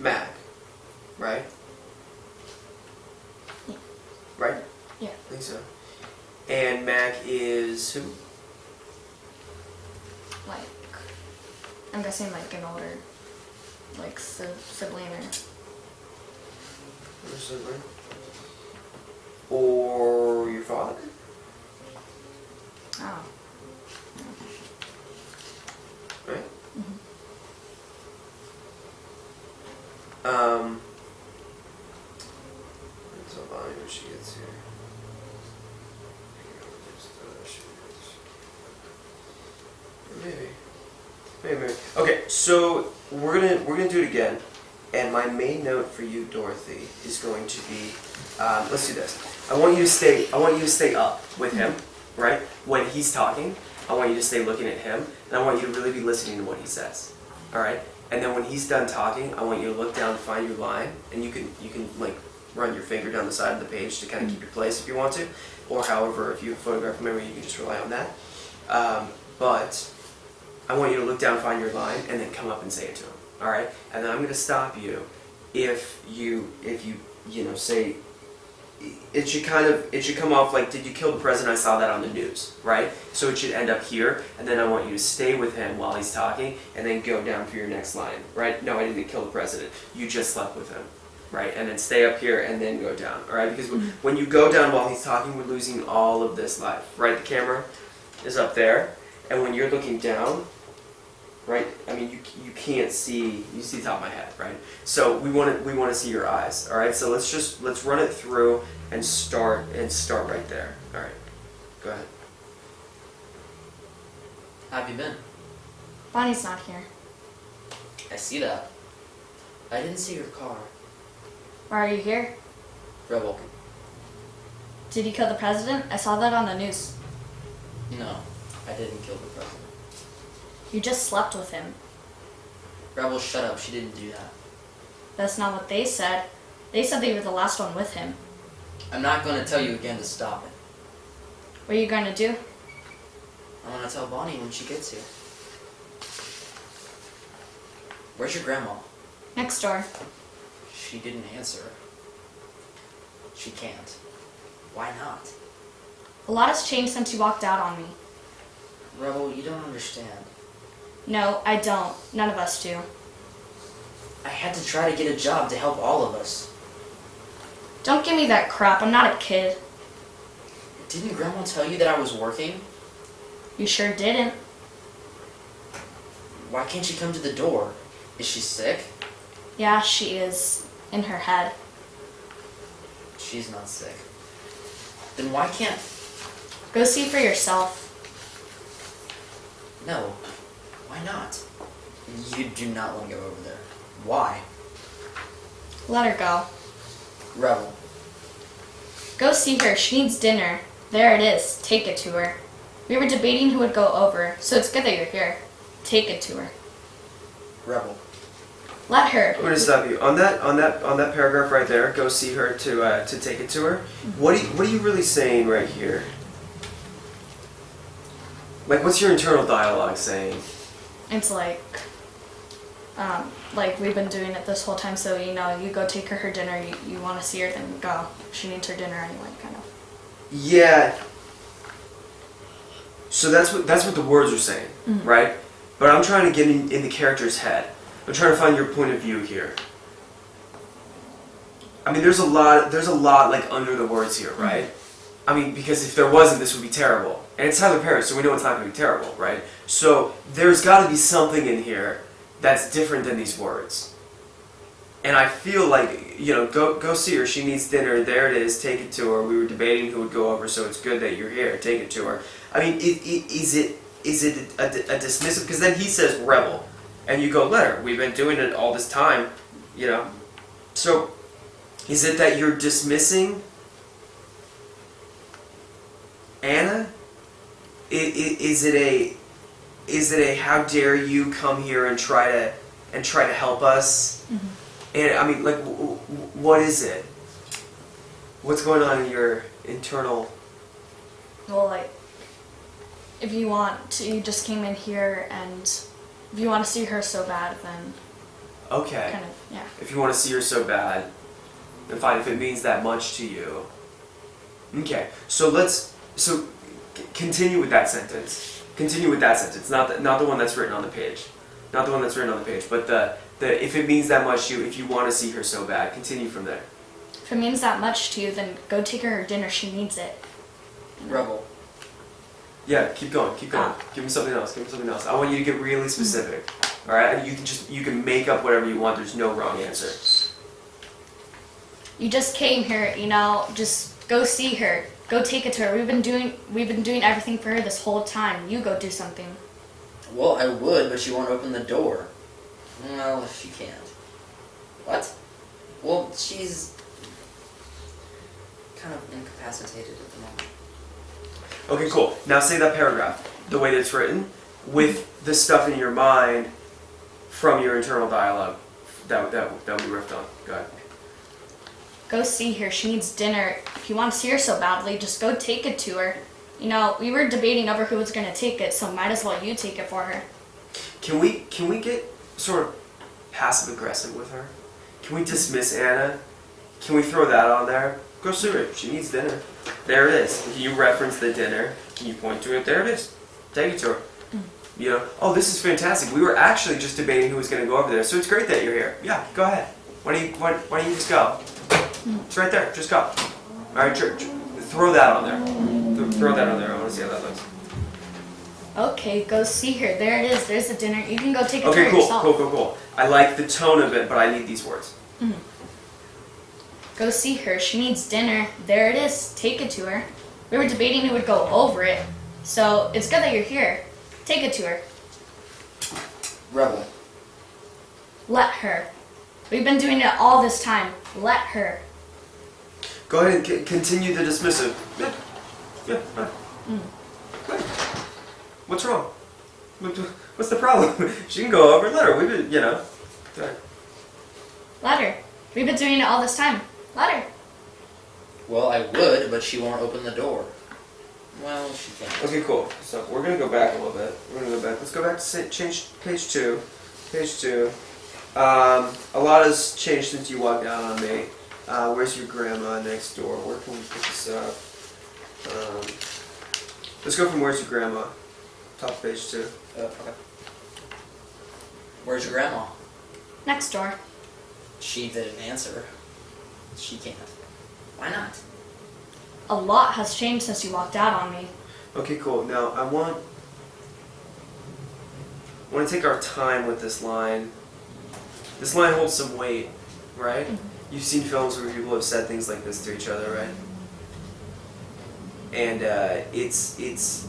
Mac, right? Yeah. Right? Yeah. I think so. And Mac is who? Like, I'm guessing like an older, like sibling or. Your sibling? Or your father? Oh. Right? Mm-hmm. Let's hold on when she gets here. Maybe. Okay, so we're gonna do it again, and my main note for you, Dorothy, is going to be, let's do this. I want you to stay up with him, right? When he's talking, I want you to stay looking at him, and I want you to really be listening to what he says. All right? And then when he's done talking, I want you to look down, find your line, and you can like run your finger down the side of the page to kind of keep your place if you want to, or however, if you have photographic memory, you can just rely on that. But I want you to look down, find your line, and then come up and say it to him. All right? And then I'm going to stop you if you say it should come off like, did you kill the president? I saw that on the news, right? So it should end up here, and then I want you to stay with him while he's talking, and then go down for your next line, right? No, I didn't kill the president. You just slept with him, right? And then stay up here and then go down, all right? Because when you go down while he's talking, we're losing all of this life, right? The camera is up there, and when you're looking down, right? I mean, you can't see. You see the top of my head, right? So we want to see your eyes. All right. So let's run it through and start right there. All right. Go ahead. How have you been? Bonnie's not here. I see that. I didn't see your car. Why are you here? Rebel. Did you kill the president? I saw that on the news. No, I didn't kill the president. You just slept with him. Rebel, shut up. She didn't do that. That's not what they said. They said they were the last one with him. I'm not going to tell you again to stop it. What are you going to do? I'm going to tell Bonnie when she gets here. Where's your grandma? Next door. She didn't answer. She can't. Why not? A lot has changed since you walked out on me. Rebel, you don't understand. No, I don't. None of us do. I had to try to get a job to help all of us. Don't give me that crap. I'm not a kid. Didn't Grandma tell you that I was working? You sure didn't. Why can't she come to the door? Is she sick? Yeah, she is. In her head. She's not sick. Then why can't... Go see for yourself. No. Why not? You do not want to go over there. Why? Let her go. Rebel. Go see her. She needs dinner. There it is. Take it to her. We were debating who would go over, so it's good that you're here. Take it to her. Rebel. Let her. I'm going to stop you on that paragraph right there. Go see her to take it to her. What are you really saying right here? Like, what's your internal dialogue saying? It's like we've been doing it this whole time, so you go take her dinner, you want to see her, then go. She needs her dinner anyway, kind of. Yeah. So that's what the words are saying, right? But I'm trying to get in the character's head. I'm trying to find your point of view here. I mean, there's a lot like under the words here, right? I mean, because if there wasn't, this would be terrible. And it's Tyler Perry, so we know it's not going to be terrible, right? So there's got to be something in here that's different than these words. And I feel like, go see her. She needs dinner. There it is. Take it to her. We were debating who would go over, so it's good that you're here. Take it to her. I mean, is it a dismissive? Because then he says rebel. And you go, let her. We've been doing it all this time, So is it that you're dismissing Anna? Is it a how dare you come here and try to help us? Mm-hmm. And I mean, like, what is it? What's going on in your internal? Well, like, if you want to, you just came in here, and if you want to see her so bad, then Okay. Kind of, yeah. If you want to see her so bad, then fine. If it means that much to you. Okay. So continue with that sentence. Continue with that sentence. Not the one that's written on the page. Not the one that's written on the page, but the if it means that much to you, if you want to see her so bad, continue from there. If it means that much to you, then go take her dinner. She needs it. Rebel. Yeah, keep going. Keep going. Ah. Give me something else. Give me something else. I want you to get really specific. All right? And you can make up whatever you want. There's no wrong answer. You just came here, just go see her. Go take it to her. We've been doing everything for her this whole time. You go do something. Well, I would, but she won't open the door. Well, she can't. What? Well, she's kind of incapacitated at the moment. Okay, cool. Now say that paragraph the way that it's written with the stuff in your mind from your internal dialogue that we riffed on. Go ahead. Go see her. She needs dinner. If you want to see her so badly, just go take it to her. We were debating over who was going to take it, so might as well you take it for her. Can we get sort of passive aggressive with her? Can we dismiss Anna? Can we throw that on there? Go see her. She needs dinner. There it is. Can you reference the dinner? Can you point to it? There it is. Take it to her. Oh, this is fantastic. We were actually just debating who was going to go over there, so it's great that you're here. Yeah, go ahead. Why don't you just go? It's right there. Just go. All right, throw that on there. Throw that on there. I want to see how that looks. Okay, go see her. There it is. There's the dinner. You can go take it to Okay, her cool, yourself. cool. I like the tone of it, but I need these words. Go see her. She needs dinner. There it is. Take it to her. We were debating who would go over it, so it's good that you're here. Take it to her. Rebel. Let her. We've been doing it all this time. Let her. Go ahead and continue the dismissive. Yeah. Good. What's wrong? What's the problem? She can go over. Let her. We've been, Go ahead. Let her. We've been doing it all this time. Let her. Well, I would, but she won't open the door. Well, she can't. Okay, cool. So we're gonna go back a little bit. Let's go back to change page 2. Page 2. A lot has changed since you walked out on me. Where's your grandma next door? Where can we put this up? Let's go from where's your grandma? Top of page 2. Okay. Where's your grandma? Next door. She didn't answer. She can't. Why not? A lot has changed since you walked out on me. Okay, cool. Now I want to take our time with this line. This line holds some weight, right? You've seen films where people have said things like this to each other, right? And it's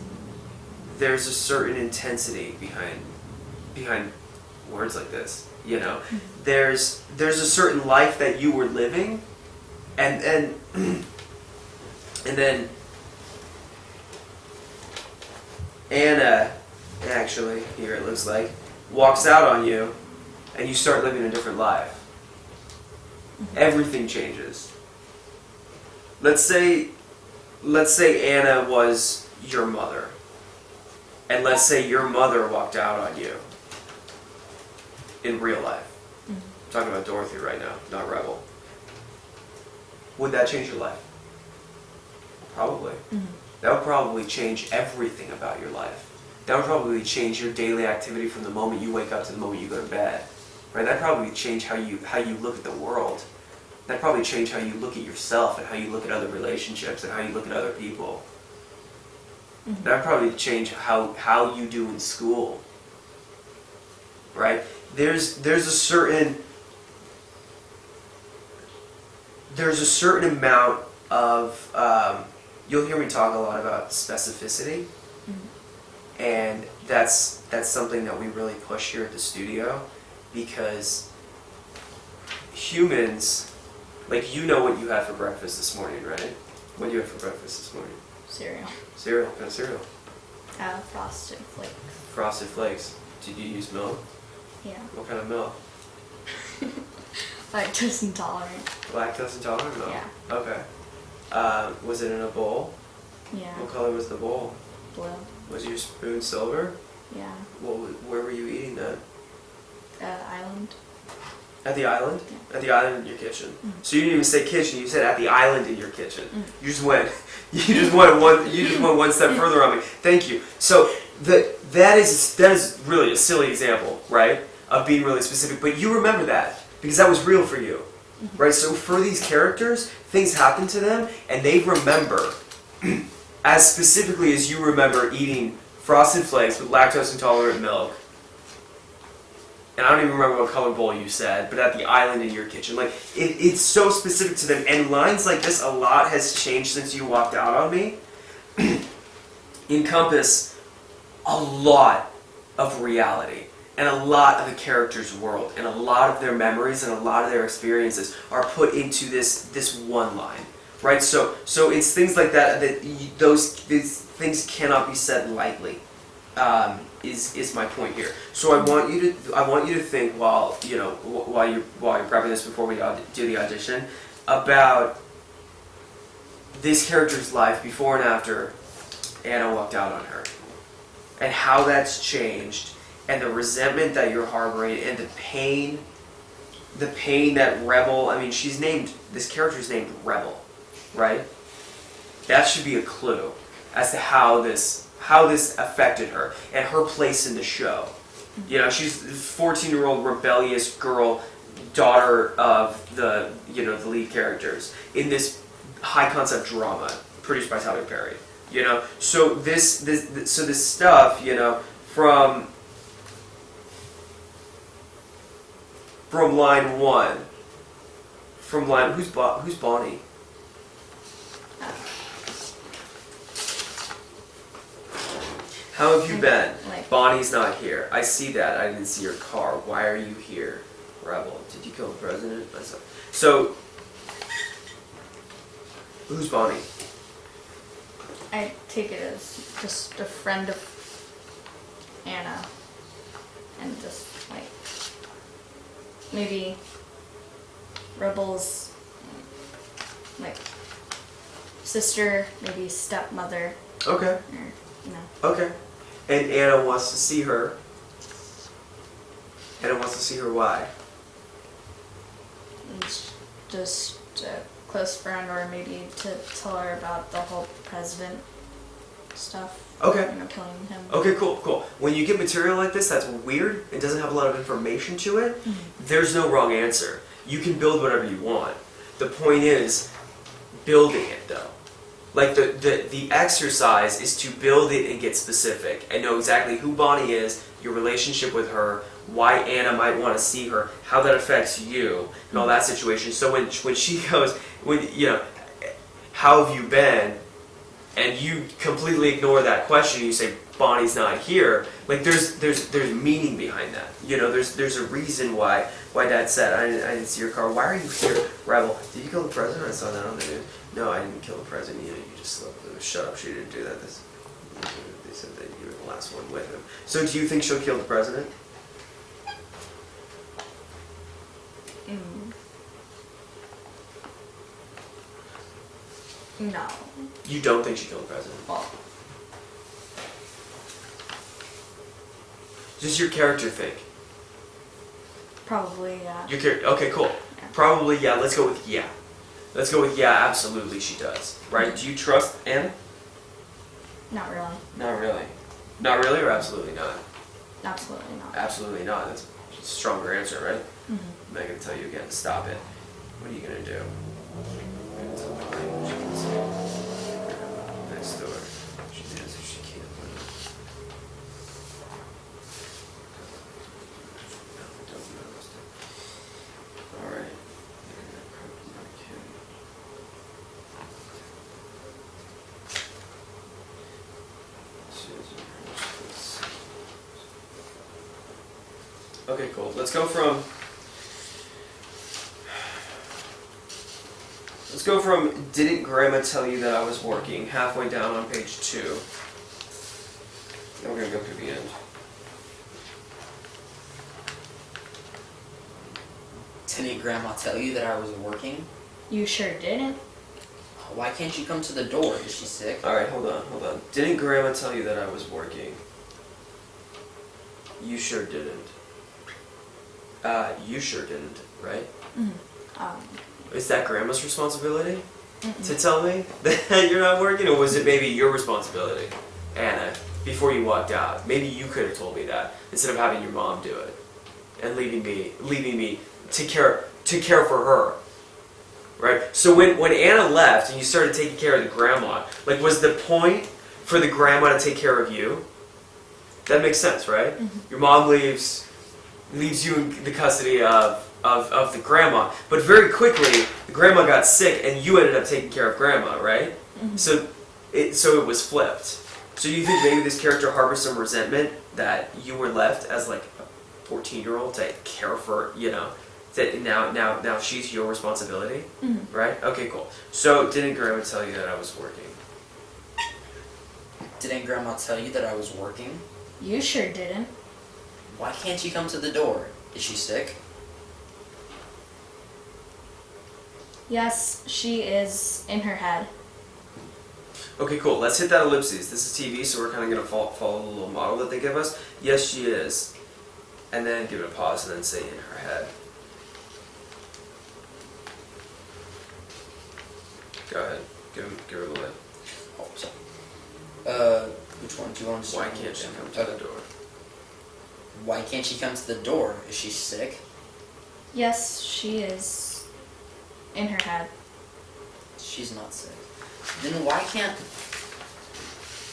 there's a certain intensity behind words like this. There's a certain life that you were living, and then Anna, actually, here it looks like, walks out on you, and you start living a different life. Everything changes. Let's say Anna was your mother, and let's say your mother walked out on you in real life. I'm talking about Dorothy right now, not Rebel. Would that change your life? Probably. That would probably change everything about your life. That would probably change your daily activity from the moment you wake up to the moment you go to bed. Right? That'd probably change how you look at the world. That'd probably change how you look at yourself and how you look at other relationships and how you look at other people. That'd probably change how you do in school. Right? There's a certain amount of you'll hear me talk a lot about specificity, and that's something that we really push here at the studio, because humans, like, what you had for breakfast this morning, right? What did you have for breakfast this morning? Cereal. Cereal. What kind of cereal? Frosted Flakes. Frosted Flakes. Did you use milk? Yeah. What kind of milk? Lactose intolerant. Lactose intolerant milk? Yeah. Okay. Was it in a bowl? Yeah. What color was the bowl? Blue. Was your spoon silver? Yeah. Where were you eating that? Island. At the island? At the island in your kitchen. So you didn't even say kitchen, you said at the island in your kitchen. You just went one step further on me. Thank you. So that is really a silly example, right? Of being really specific, but you remember that because that was real for you. Right? So for these characters, things happen to them and they remember as specifically as you remember eating Frosted Flakes with lactose intolerant milk. And I don't even remember what color bowl you said, but at the island in your kitchen. Like, it's so specific to them. And lines like this, a lot has changed since you walked out on me, encompass a lot of reality and a lot of the character's world. And a lot of their memories and a lot of their experiences are put into this one line. Right? So it's things like that these things cannot be said lightly. Is my point here. So I want you to think while you're prepping this before we do the audition about this character's life before and after Anna walked out on her, and how that's changed, and the resentment that you're harboring, and the pain that Rebel. I mean, this character's named Rebel, right? That should be a clue as to how this affected her and her place in the show. She's a 14-year-old rebellious girl, daughter of the lead characters in this high concept drama produced by Tyler Perry. So this stuff, from line one, who's Bonnie? How have you been? Bonnie's not here. I see that. I didn't see your car. Why are you here? Rebel. Did you kill the president? So, who's Bonnie? I take it as just a friend of Anna. And just, maybe Rebel's, sister, maybe stepmother. Okay. Or, Okay. And Anna wants to see her. Anna wants to see her why? It's just a close friend, or maybe to tell her about the whole president stuff. Okay. Killing him. Okay, cool. When you get material like this that's weird, it doesn't have a lot of information to it, there's no wrong answer. You can build whatever you want. The point is building it, though. Like, the exercise is to build it and get specific and know exactly who Bonnie is, your relationship with her, why Anna might want to see her, how that affects you, and all that situation. So when she goes, how have you been, and you completely ignore that question, you say, Bonnie's not here, there's meaning behind that. There's a reason why Dad said, I didn't see your car. Why are you here, Rebel? Did you kill the president? I saw that on the news. No, I didn't kill the president. You just slept. Shut up. She didn't do that. They said that you were the last one with him. So do you think she'll kill the president? No. You don't think she killed the president? Well, Just your character think. probably, yeah. Your character. Okay, cool. Yeah. Probably, yeah. Let's go with yeah. Absolutely she does. Right? Do you trust Anna? Not really. Not really. Not really or absolutely not? Absolutely not. Absolutely not. That's a stronger answer, right? I'm not going to tell you again. Stop it. What are you going to do? I'm going to tell Bonnie she can say next door. She dance if she can't. Alright. Okay, cool. Let's go from didn't Grandma tell you that I was working, halfway down on page 2. Then we're going to go to the end. Didn't Grandma tell you that I was working? You sure didn't? Why can't she come to the door? Is she sick? Alright, hold on. Didn't Grandma tell you that I was working? You sure didn't. You sure didn't, right? Um, Is that grandma's responsibility to tell me that you're not working, or was it maybe your responsibility, Anna, before you walked out? Maybe you could have told me that instead of having your mom do it and leaving me to care for her. Right? So when Anna left and you started taking care of the grandma, like, was the point for the grandma to take care of you? That makes sense, right? Your mom leaves you in the custody of the grandma, but very quickly the grandma got sick and you ended up taking care of grandma, right? So it was flipped. So you think maybe this character harbors some resentment that you were left as like a 14-year-old to care for, that now she's your responsibility, right? Okay, cool. So didn't grandma tell you that I was working? Didn't Grandma tell you that I was working? you sure didn't. Why can't she come to the door? Is she sick? Yes, she is in her head. Okay, cool. Let's hit that ellipses. This is TV, so we're kind of going to follow the little model that they give us. Yes, she is. And then give it a pause and then say in her head. Go ahead. Give her the lid. Oh, sorry. Which one do you want to Why start? can't she come to the door? Why can't she come to the door? Is she sick? Yes, she is in her head. She's not sick. Then why can't...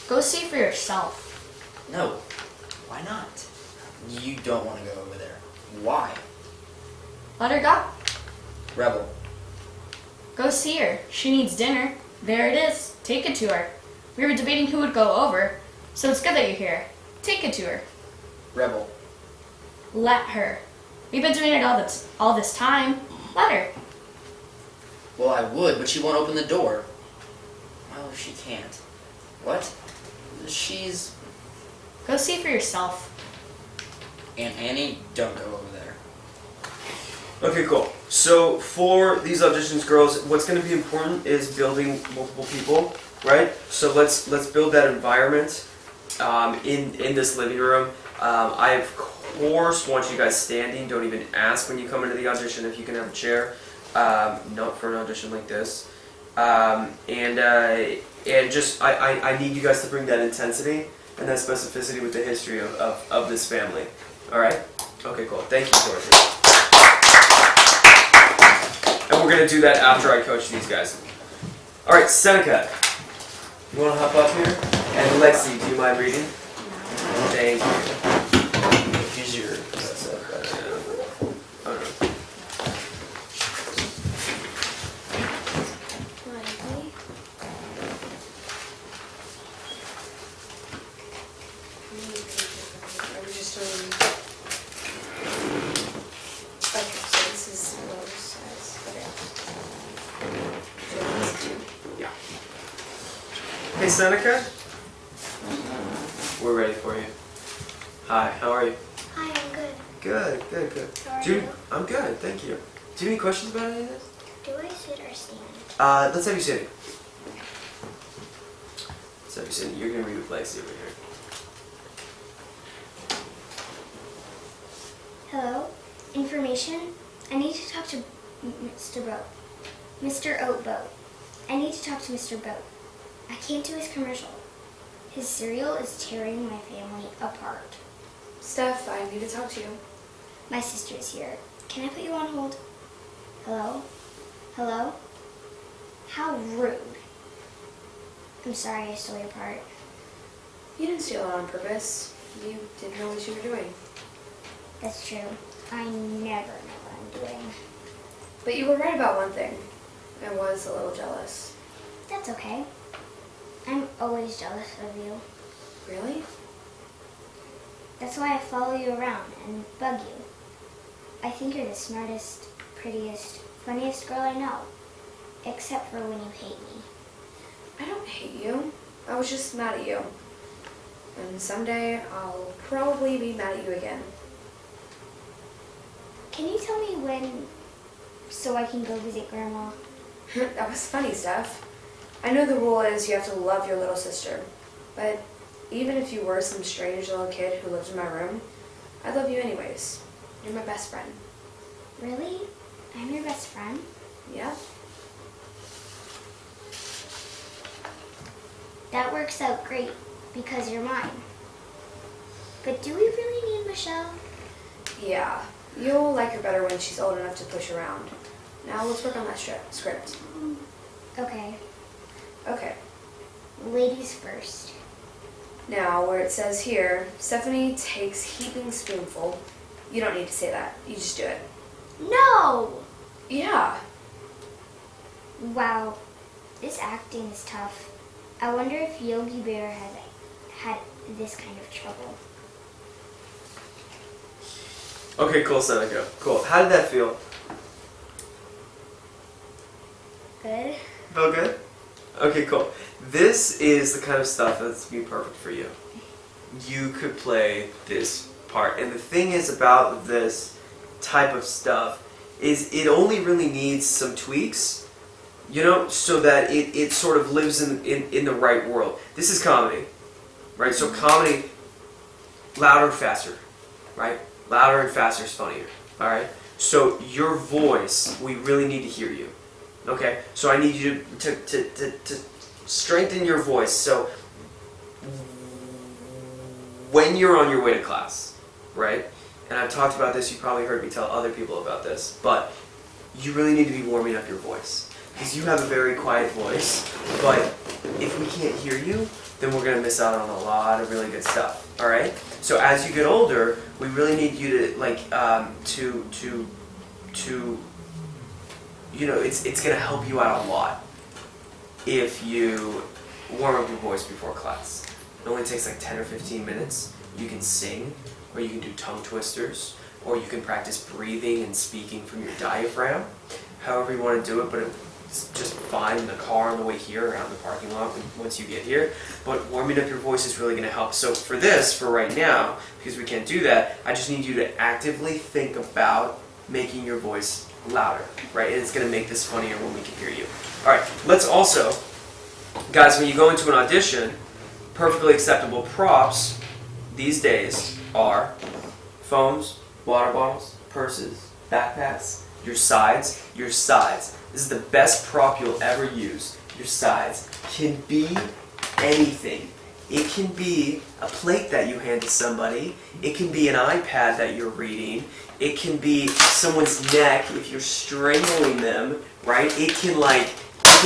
Go see for yourself. No. Why not? You don't want to go over there. Why? Let her go. Rebel. Go see her. She needs dinner. There it is. Take it to her. We were debating who would go over, so it's good that you're here. Take it to her. Rebel. Let her. We've been doing it all this time. Let her. Well, I would, but she won't open the door. Well, she can't. What? She's... Go see for yourself. Aunt Annie, don't go over there. Okay, cool. So for these auditions, girls, what's going to be important is building multiple people, right? So let's build that environment in this living room. I of course want you guys standing. Don't even ask when you come into the audition if you can have a chair. Not for an audition like this. And just I need you guys to bring that intensity and that specificity with the history of this family. All right? Okay, cool. Thank you, Dorothy. And we're gonna do that after I coach these guys. All right, Seneca, you wanna hop up here? And Lexi, do you mind reading? Thank you. Here's your... Okay. Hey, Seneca. We're ready for you. Hi, how are you? Hi, I'm good. Good. How are Do you? I'm good, thank you. Do you have any questions about any of this? Do I sit or stand? Let's have you sitting. Let's have you sitting. You're gonna read with Lexi over here. Hello? Information? I need to talk to Mr. Boat. Mr. Oatboat. I need to talk to Mr. Boat. I can't do his commercial. His cereal is tearing my family apart. Steph, I need to talk to you. My sister is here. Can I put you on hold? Hello? Hello? How rude. I'm sorry I stole your part. You didn't steal it on purpose. You didn't know what you were doing. That's true. I never know what I'm doing. But you were right about one thing. I was a little jealous. That's okay. I'm always jealous of you. Really? That's why I follow you around and bug you. I think you're the smartest, prettiest, funniest girl I know. Except for when you hate me. I don't hate you. I was just mad at you. And someday I'll probably be mad at you again. Can you tell me when so I can go visit Grandma? That was funny, Steph. I know the rule is you have to love your little sister. But even if you were some strange little kid who lived in my room, I love you anyways. You're my best friend. Really? I'm your best friend? Yeah? That works out great because you're mine. But do we really need Michelle? Yeah. You'll like her better when she's old enough to push around. Now let's work on that script. Okay, Okay. ladies first. Now, where it says here, Stephanie takes heaping spoonful. You don't need to say that. You just do it. No! Yeah. Wow, this acting is tough. I wonder if Yogi Bear has had this kind of trouble. Okay, cool, Seneca. Cool. How did that feel? Good? Felt good? Okay, cool. This is the kind of stuff that's be perfect for you. You could play this part. And the thing is about this type of stuff is it only really needs some tweaks, you know, so that it sort of lives in the right world. This is comedy, right? So comedy, louder and faster, right? Louder and faster is funnier, all right? So your voice, we really need to hear you. Okay, so I need you to strengthen your voice. So when you're on your way to class, right? And I've talked about this, you probably heard me tell other people about this, but you really need to be warming up your voice. Because you have a very quiet voice, but if we can't hear you, then we're going to miss out on a lot of really good stuff, all right? So as you get older, we really need you to, like, you know, it's going to help you out a lot if you warm up your voice before class. It only takes like 10 or 15 minutes. You can sing, or you can do tongue twisters, or you can practice breathing and speaking from your diaphragm, however you want to do it, but it's just fine in the car on the way here, around the parking lot once you get here. But warming up your voice is really going to help. So for this, for right now, because we can't do that, I just need you to actively think about making your voice louder, right? And it's going to make this funnier when we can hear you. All right, let's also, guys, when you go into an audition, perfectly acceptable props these days are phones, water bottles, purses, backpacks, your sides. Your sides. This is the best prop you'll ever use. Your sides can be anything. It can be a plate that you hand to somebody. It can be an iPad that you're reading. It can be someone's neck if you're strangling them, right? It can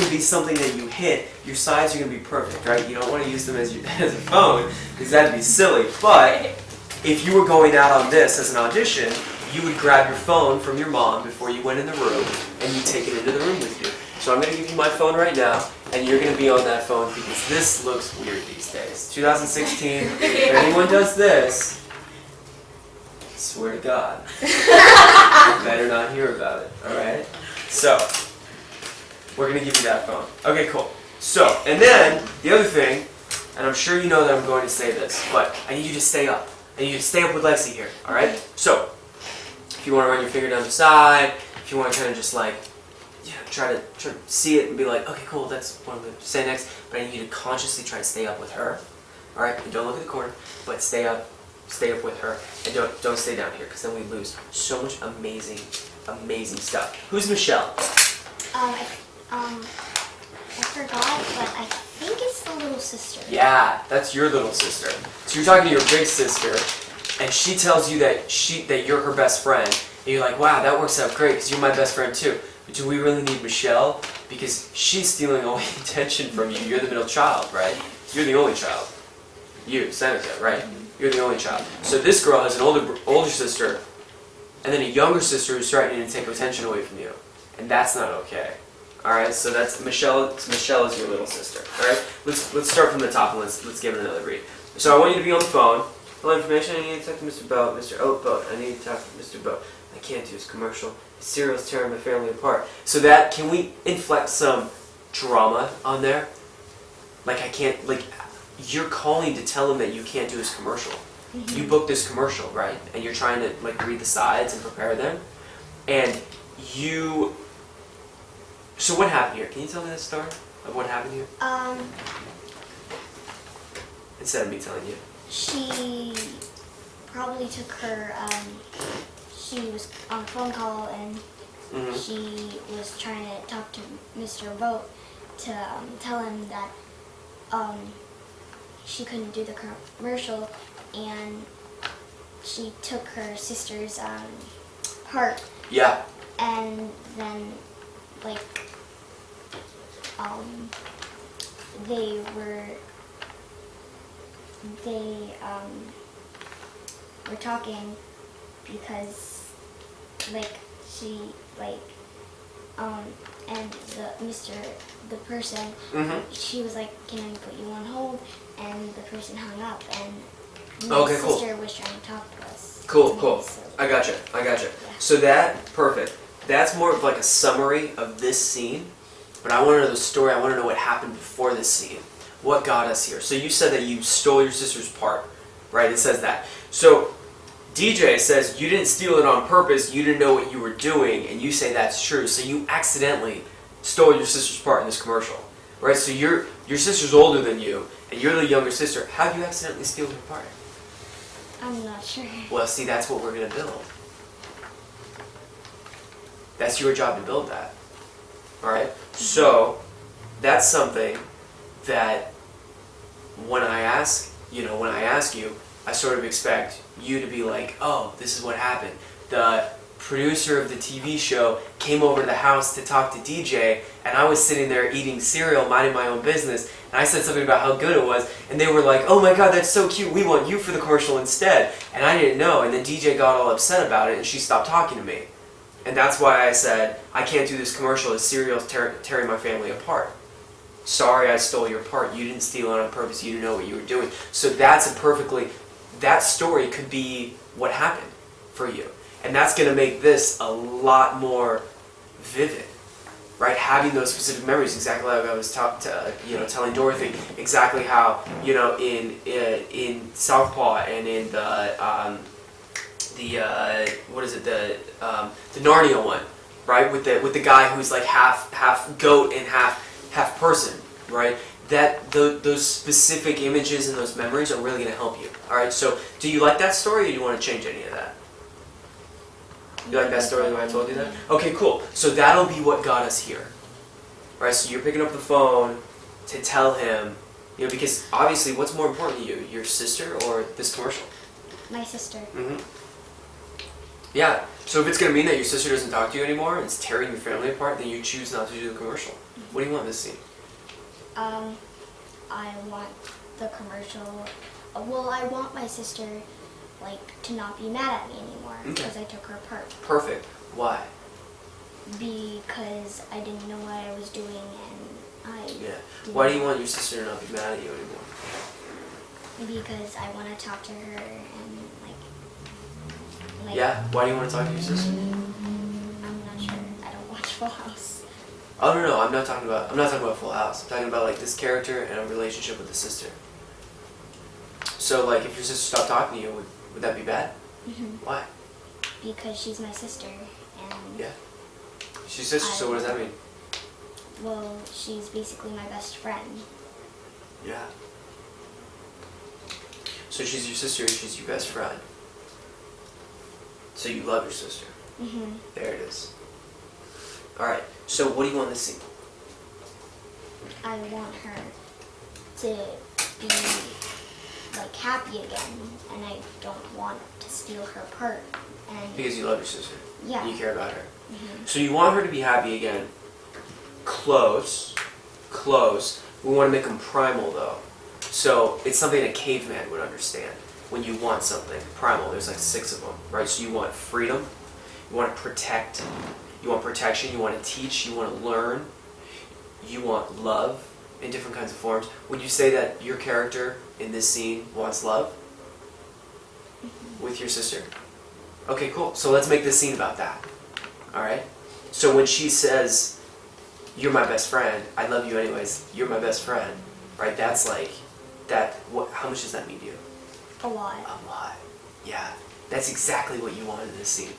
be something that you hit. Your sides are going to be perfect, right? You don't want to use them as a phone because that'd be silly. But if you were going out on this as an audition, you would grab your phone from your mom before you went in the room and you take it into the room with you. So I'm going to give you my phone right now, and you're going to be on that phone because this looks weird these days. 2016, if anyone does this, I swear to God, you better not hear about it, alright? So, we're going to give you that phone. Okay, cool. So, and then, the other thing, and I'm sure you know that I'm going to say this, but I need you to stay up. I need you to stay up with Lexi here, alright? So, if you want to run your finger down the side, if you want to kind of just like, try to see it and be like, okay, cool, that's what I'm going to say next, but I need you to consciously try to stay up with her, alright? And don't look at the corner, but stay up with her, and don't stay down here, because then we lose so much amazing stuff. Who's Michelle? I forgot, but I think it's the little sister. Yeah, that's your little sister. So you're talking to your big sister, and she tells you that you're her best friend, and you're like, wow, that works out great, because you're my best friend too. But do we really need Michelle? Because she's stealing all the attention from you. You're the middle child, right? You're the only child. You, Seneca, right? You're the only child. So this girl has an older sister, and then a younger sister who's threatening to take attention away from you. And that's not okay. Alright, so that's Michelle is your little sister. Alright? Let's start from the top and let's give it another read. So I want you to be on the phone. Hello, information, I need to talk to Mr. Boat, Mr. Oatboat, I need to talk to Mr. Boat. I can't do his commercial. His cereal's tearing my family apart. So that, can we inflect some drama on there? Like you're calling to tell him that you can't do his commercial. Mm-hmm. You booked this commercial, right? And you're trying to read the sides and prepare them. And so what happened here? Can you tell me the story of what happened here? Instead of me telling you. She probably took her she was on a phone call and Mhm. she was trying to talk to Mr. Vogt to tell him that she couldn't do the commercial, and she took her sister's part, Yeah. and then like they were talking because like she like and the person, Mhm. she was like, can I put you on hold, and the person hung up, and my Okay, cool. sister was trying to talk to us. Cool, to me, cool. so- I gotcha. So that, perfect. That's more of like a summary of this scene, but I want to know the story. I want to know what happened before this scene. What got us here? So you said that you stole your sister's part, right? It says that. So DJ says you didn't steal it on purpose, you didn't know what you were doing, and you say that's true. So you accidentally stole your sister's part in this commercial, right? So your sister's older than you, and you're the younger sister. How do you accidentally steal her part? I'm not sure. Well, see, that's what we're going to build. That's your job to build that. All right? So, that's something that when I ask you, I sort of expect you to be like, oh, this is what happened. The producer of the TV show came over to the house to talk to DJ, and I was sitting there eating cereal, minding my own business, and I said something about how good it was, and they were like, oh my god, that's so cute, we want you for the commercial instead. And I didn't know, and then DJ got all upset about it, and she stopped talking to me. And that's why I said, I can't do this commercial, as cereal's tearing my family apart. Sorry I stole your part, you didn't steal it on purpose, you didn't know what you were doing. So that story could be what happened for you. And that's going to make this a lot more vivid, right? Having those specific memories, exactly like I was telling Dorothy, exactly how, in Southpaw and in the Narnia one, right? With the guy who's like half goat and half person, right? That those specific images and those memories are really going to help you. All right. So, do you like that story, or do you want to change any of that? You like that story the way I told you that? Okay, cool. So that'll be what got us here, right? So you're picking up the phone to tell him, because obviously, what's more important to you, your sister or this commercial? My sister. Mm-hmm. Yeah. So if it's going to mean that your sister doesn't talk to you anymore and it's tearing your family apart, then you choose not to do the commercial. What do you want in this scene? I want the commercial. Well, I want my sister, to not be mad at me anymore because I took her part. Perfect. Why? Because I didn't know what I was doing, and I. Yeah. Why do you want your sister to not be mad at you anymore? Because I want to talk to her and Yeah. Why do you want to talk to your sister? I'm not sure. I don't watch Full House. Oh no, I'm not talking about Full House. I'm talking about this character and a relationship with the sister. So if your sister stopped talking to you, would that be bad? Mm-hmm. Why? Because she's my sister, and Yeah. She's sister. So what does that mean? well, she's basically my best friend. Yeah. So she's your sister. She's your best friend. So you love your sister. Mm-hmm. There it is. All right. So what do you want in this scene? I want her to be happy again, and I don't want to steal her part. And Because you love your sister. yeah. And you care about her. Mhm. So you want her to be happy again. Close. We want to make them primal though. So it's something a caveman would understand. When you want something primal, there's 6 of them, right? So you want freedom, you want to protect, you want protection, you want to teach, you want to learn, you want love in different kinds of forms. Would you say that your character in this scene wants love with your sister? Okay, cool. So let's make this scene about that. All right? So when she says, you're my best friend, I love you anyways, you're my best friend, right? That's that. How much does that mean to you? A lot. A lot. Yeah. That's exactly what you wanted in this scene.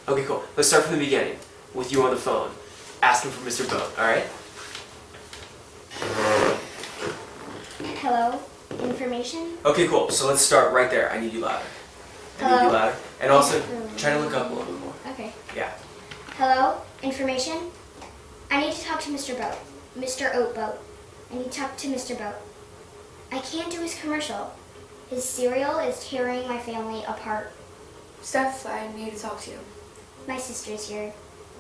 Okay, cool. Let's start from the beginning with you on the phone, asking for Mr. Boat, all right? Hello? Information? Okay, cool. So let's start right there. I need you louder. I need Hello? you louder. And also, try to look up a little bit more. Okay. Yeah. Hello? Information? I need to talk to Mr. Boat. Mr. Oatboat. I need to talk to Mr. Boat. I can't do his commercial. His cereal is tearing my family apart. Steph, I need to talk to you. My sister's here.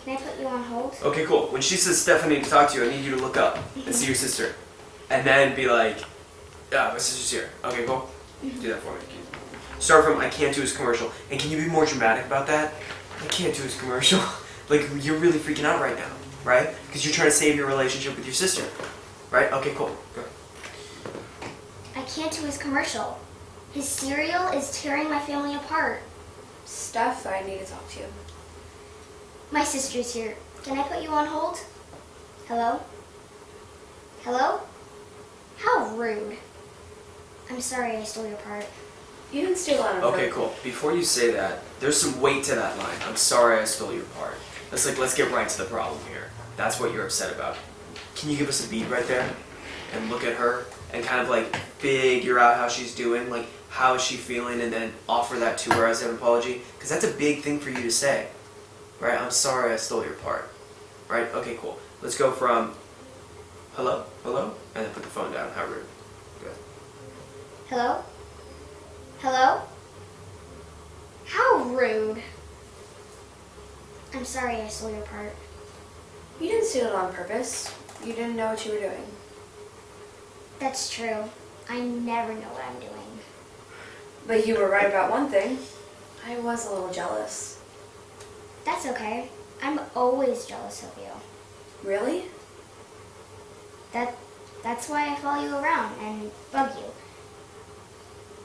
Can I put you on hold? Okay, cool. When she says, Stephanie, to talk to you, I need you to look up and see your sister. And then be like, my sister's here. Okay, cool. Do that for me. Start from, I can't do his commercial. And can you be more dramatic about that? I can't do his commercial. Like, you're really freaking out right now, right? Because you're trying to save your relationship with your sister. Right? Okay, cool. Go. I can't do his commercial. His cereal is tearing my family apart. Steph, I need to talk to you. My sister's here. Can I put you on hold? Hello? Hello? How rude. I'm sorry I stole your part. You didn't steal on Okay, cool. Before you say that, there's some weight to that line. I'm sorry I stole your part. Let's get right to the problem here. That's what you're upset about. Can you give us a beat right there? And look at her and kind of like figure out how she's doing, like how is she feeling, and then offer that to her as an apology? Because that's a big thing for you to say. Right? I'm sorry I stole your part. Right? Okay, cool. Let's go from hello, hello, and then put the phone down. How rude. Good. Hello? Hello? How rude. I'm sorry I stole your part. You didn't steal it on purpose. You didn't know what you were doing. That's true. I never know what I'm doing. But you were right about one thing. I was a little jealous. That's okay. I'm always jealous of you. Really? That's why I follow you around and bug you.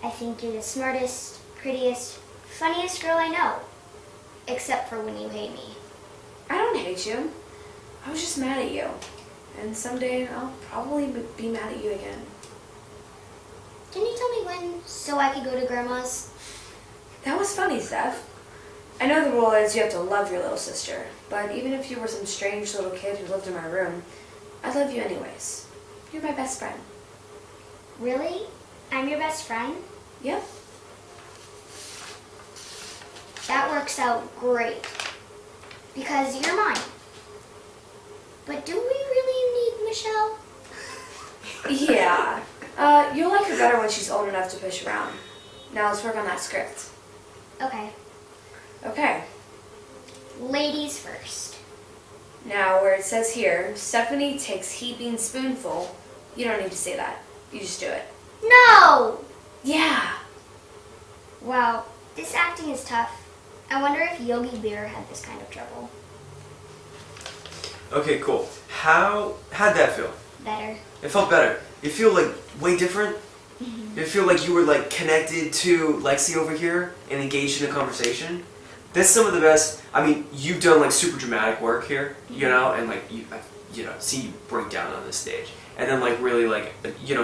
I think you're the smartest, prettiest, funniest girl I know. Except for when you hate me. I don't hate you. I was just mad at you. And someday I'll probably be mad at you again. Can you tell me when so I could go to Grandma's? That was funny, Steph. I know the rule is you have to love your little sister, but even if you were some strange little kid who lived in my room, I love you anyways. You're my best friend. Really? I'm your best friend? Yep. That works out great. Because you're mine. But do we really need Michelle? Yeah. You'll like her better when she's old enough to push around. Now let's work on that script. Okay. Okay. Ladies first. Now, where it says here, Stephanie takes heaping spoonful, you don't need to say that. You just do it. No! Yeah. Wow, this acting is tough. I wonder if Yogi Bear had this kind of trouble. Okay, cool. How'd that feel? Better. It felt better. You feel like way different? You feel like you were like connected to Lexi over here and engaged in a conversation? That's some of the best. I mean, you've done like super dramatic work here, you know, and like see you break down on this stage, and then like really like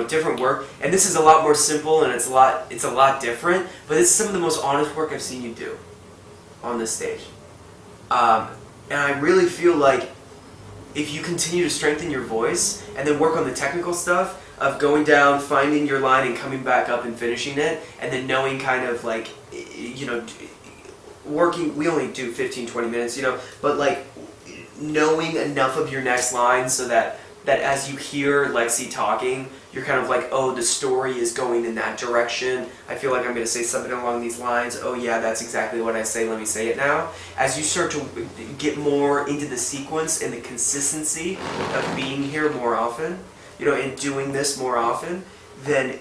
different work. And this is a lot more simple and it's a lot different. But it's some of the most honest work I've seen you do on this stage. And I really feel like if you continue to strengthen your voice and then work on the technical stuff of going down, finding your line and coming back up and finishing it, and then knowing kind of like, working, we only do 15, 20 minutes, but like knowing enough of your next line so that as you hear Lexi talking, you're kind of like, oh, the story is going in that direction. I feel like I'm going to say something along these lines. Oh yeah, that's exactly what I say. Let me say it now. As you start to get more into the sequence and the consistency of being here more often, and doing this more often, then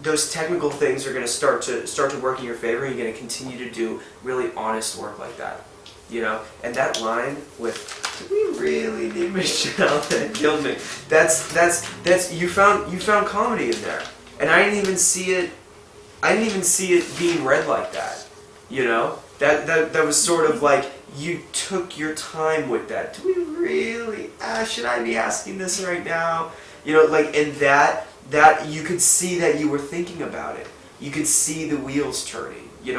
those technical things are going to start to work in your favor. And you're going to continue to do really honest work like that. And that line with "Do we really need Michelle?" that killed me. That's you found comedy in there, and I didn't even see it being read like that. That was sort of like you took your time with that. Do we really? Should I be asking this right now? And that you could see that you were thinking about it. You could see the wheels turning. It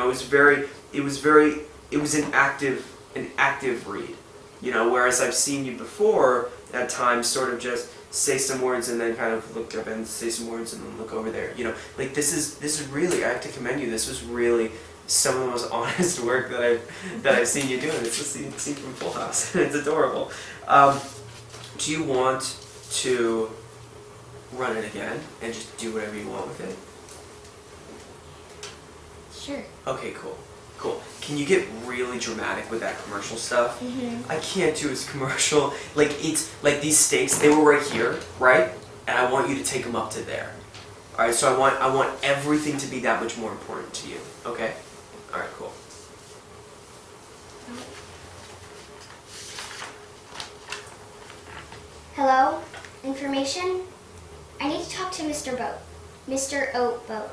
was an active read. Whereas I've seen you before at times sort of just say some words and then kind of look up and say some words and then look over there. This is really, I have to commend you. This was really some of the most honest work that I've seen you doing. It's the scene from Full House. It's adorable. Do you want to run it again and just do whatever you want with it? Sure. Okay, cool. Cool. Can you get really dramatic with that commercial stuff? I can't do his commercial. Like, it's like these stakes, they were right here, right? And I want you to take them up to there. Alright, so I want everything to be that much more important to you. Okay? Alright, cool. Hello? Information? I need to talk to Mr. Boat. Mr. Oat Boat.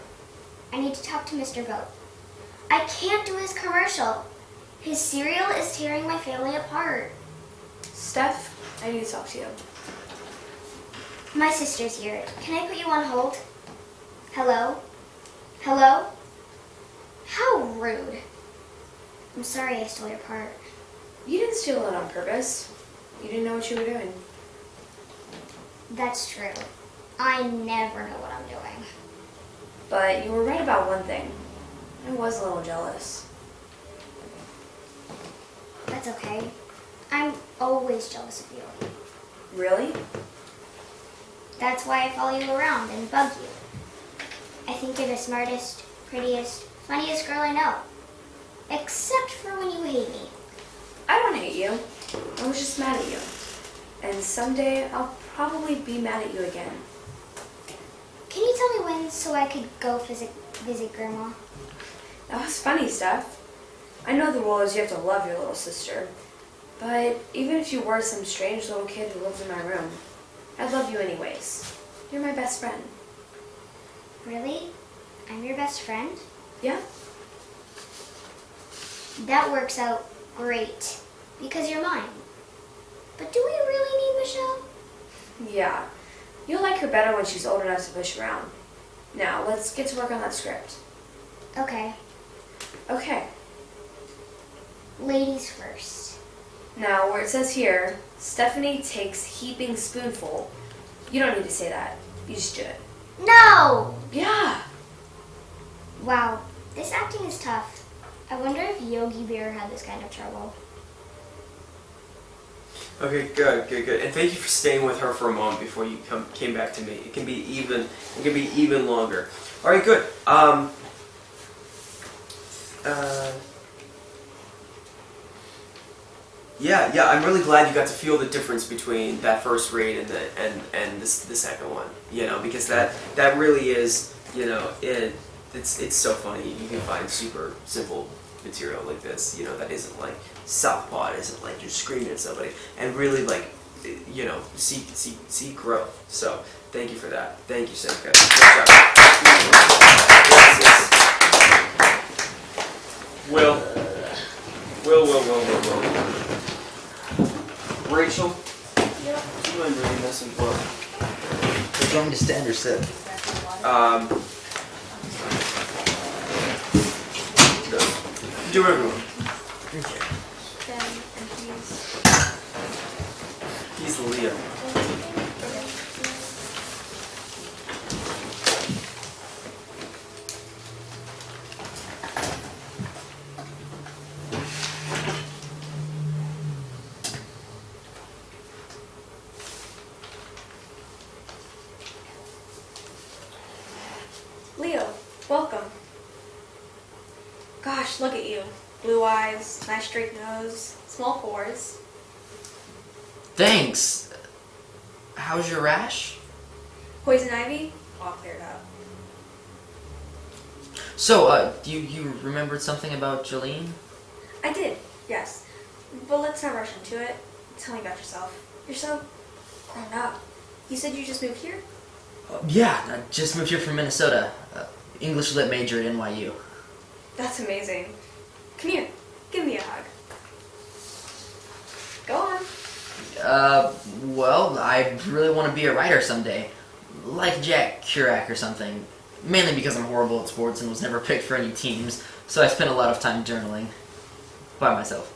I need to talk to Mr. Boat. I can't do his commercial. His cereal is tearing my family apart. Steph, I need to talk to you. My sister's here. Can I put you on hold? Hello? Hello? How rude. I'm sorry I stole your part. You didn't steal it on purpose. You didn't know what you were doing. That's true. I never know what I'm doing. But you were right about one thing. I was a little jealous. That's okay. I'm always jealous of you. Really? That's why I follow you around and bug you. I think you're the smartest, prettiest, funniest girl I know. Except for when you hate me. I don't hate you. I was just mad at you. And someday I'll probably be mad at you again. Can you tell me when so I could go visit Grandma? That was funny, Steph. I know the rule is you have to love your little sister. But even if you were some strange little kid who lived in my room, I'd love you anyways. You're my best friend. Really? I'm your best friend? Yeah? That works out great. Because you're mine. But do we really need Michelle? Yeah. You'll like her better when she's old enough to push around. Now, let's get to work on that script. Okay. Okay. Ladies first. Now, where it says here, Stephanie takes heaping spoonful, you don't need to say that. You just do it. No! Yeah! Wow, this acting is tough. I wonder if Yogi Bear had this kind of trouble. Okay, good. And thank you for staying with her for a moment before you came back to me. It can be even longer. All right, good. Yeah. I'm really glad you got to feel the difference between that first read and the second one. You know, because that really is, you know, it's so funny. You can find super simple material like this, you know, that isn't like Southpaw, it isn't like you're screaming at somebody, and really like, you know, see growth. So thank you for that. Thank you, Senka. Good job. Yes. Will. Rachel, Yep. do you mind reading this in book? Do you want me to stand or sit? Do whatever you want. He's Leo. Leo, welcome. Gosh, look at you. Blue eyes, nice straight nose, small pores. Thanks. How's your rash? Poison ivy, all cleared up. So, you remembered something about Jolene? I did, yes. But let's not rush into it. Tell me about yourself. You're so grown up. You said you just moved here? Yeah, I just moved here from Minnesota. English lit major at NYU. That's amazing. Come here, give me a hug. Go on. Well, I really want to be a writer someday. Like Jack Kerouac or something. Mainly because I'm horrible at sports and was never picked for any teams, so I spent a lot of time journaling. By myself.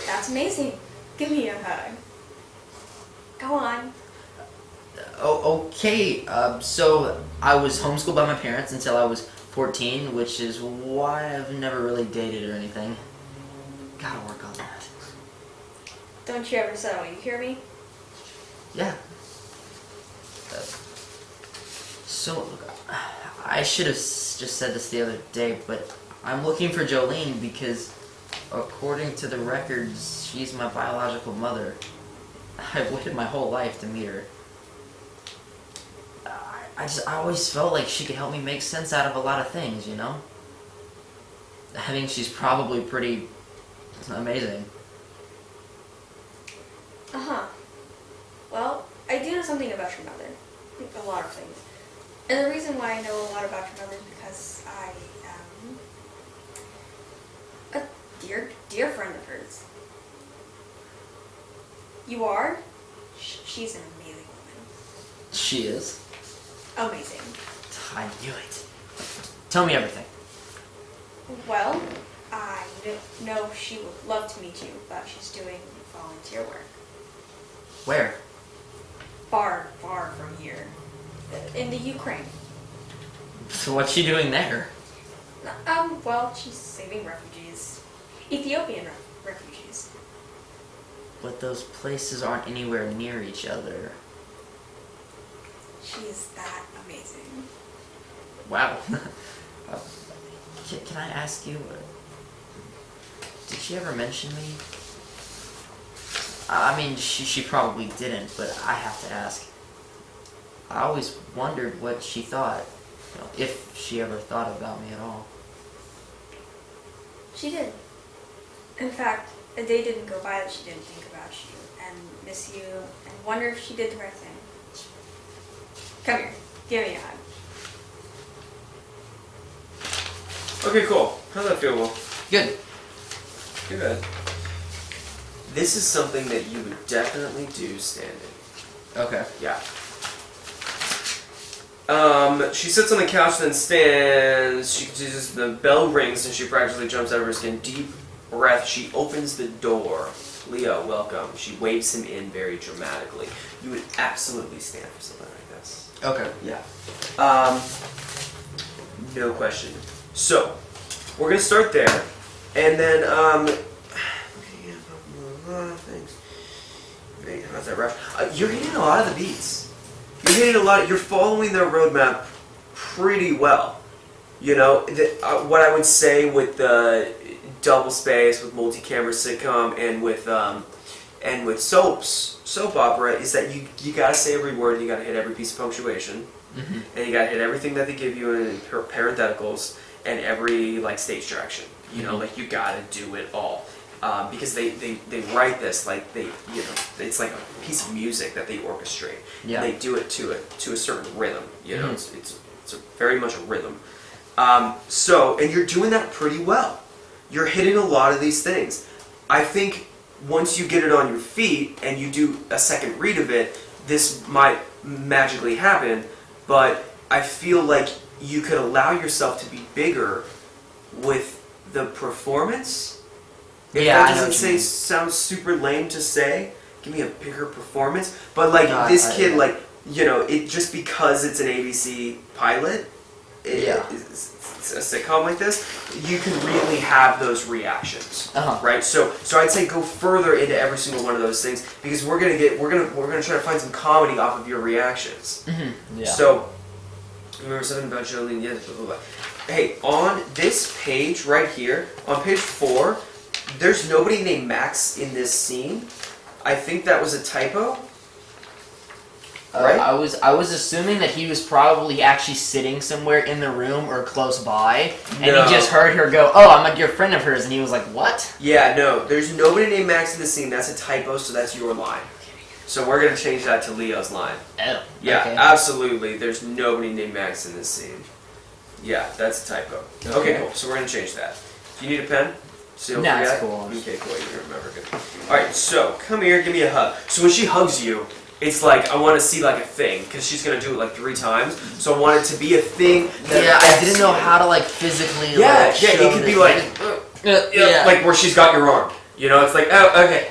That's amazing. Give me a hug. Go on. Okay, so I was homeschooled by my parents until I was 14, which is why I've never really dated or anything. Gotta work on that. Don't you ever settle, you hear me? Yeah. So, I should have just said this the other day, but I'm looking for Jolene because, according to the records, she's my biological mother. I've waited my whole life to meet her. I always felt like she could help me make sense out of a lot of things, you know? I think she's probably pretty amazing. Uh-huh. Well, I do know something about your mother. A lot of things. And the reason why I know a lot about your mother is because I am a dear friend of hers. You are? She's an amazing woman. She is. Amazing. I knew it. Tell me everything. Well, I know she would love to meet you, but she's doing volunteer work. Where? Far from here. In the Ukraine. So what's she doing there? Well, she's saving refugees. Ethiopian refugees. But those places aren't anywhere near each other. She is that amazing. Wow. Can I ask you, did she ever mention me? I mean, she probably didn't, but I have to ask. I always wondered what she thought, you know, if she ever thought about me at all. She did. In fact, a day didn't go by that she didn't think about you and miss you and wonder if she did the right thing. Come here. Give me a hug. Okay, cool. How's that feel, Will? Good. Good. This is something that you would definitely do standing. Okay. Yeah. She sits on the couch, then stands. She continues. The bell rings, and she practically jumps out of her skin. Deep breath. She opens the door. Leo, welcome. She waves him in very dramatically. You would absolutely stand for something like this. Okay. Yeah. No question. So, we're gonna start there, and then thanks. Wait, how's that rough? You're hitting a lot of the beats. You're hitting a lot. You're following their roadmap pretty well. You know, what I would say with the double space, with multi-camera sitcom, and with soap opera is that you gotta say every word. You gotta hit every piece of punctuation, and you gotta hit everything that they give you in parentheticals and every like stage direction. You know, like you gotta do it all. Because they write this like it's like a piece of music that they orchestrate. Yeah. And they do it to a certain rhythm. You know, it's very much a rhythm. So, and you're doing that pretty well. You're hitting a lot of these things. I think once you get it on your feet and you do a second read of it, this might magically happen. But I feel like you could allow yourself to be bigger with the performance. If Yeah, that I know doesn't what you mean. sound super lame to say, give me a bigger performance. But like No, this I- kid, yeah. like, you know, it just because it's an ABC pilot, Yeah. it's a sitcom like this, you can really have those reactions, Uh-huh. right? So I'd say go further into every single one of those things because we're gonna try to find some comedy off of your reactions. Yeah. So, remember something about Jolene? Yeah, blah, blah, blah. Hey, on this page right here, on page 4, there's nobody named Max in this scene. I think that was a typo. Right? I was assuming that he was probably actually sitting somewhere in the room or close by, and No. he just heard her go, "Oh, I'm a dear friend of hers," and he was like, "What?" Yeah, no, there's nobody named Max in this scene. That's a typo, so that's your line. So we're gonna change that to Leo's line. Oh. Yeah, Okay. absolutely. There's nobody named Max in this scene. Yeah, that's a typo. Okay, cool. So we're gonna change that. Do you need a pen? So you don't Nah, it's forget? cool. Okay, cool. You remember. Good. All right. So come here, give me a hug. So when she hugs you, it's like I want to see like a thing because she's gonna do it like 3 times. So I want it to be a thing. That Yeah, I affects didn't know you. how to like physically. Yeah, like, yeah. show It could be this- like, yeah. like where she's got your arm. You know, it's like, oh, okay,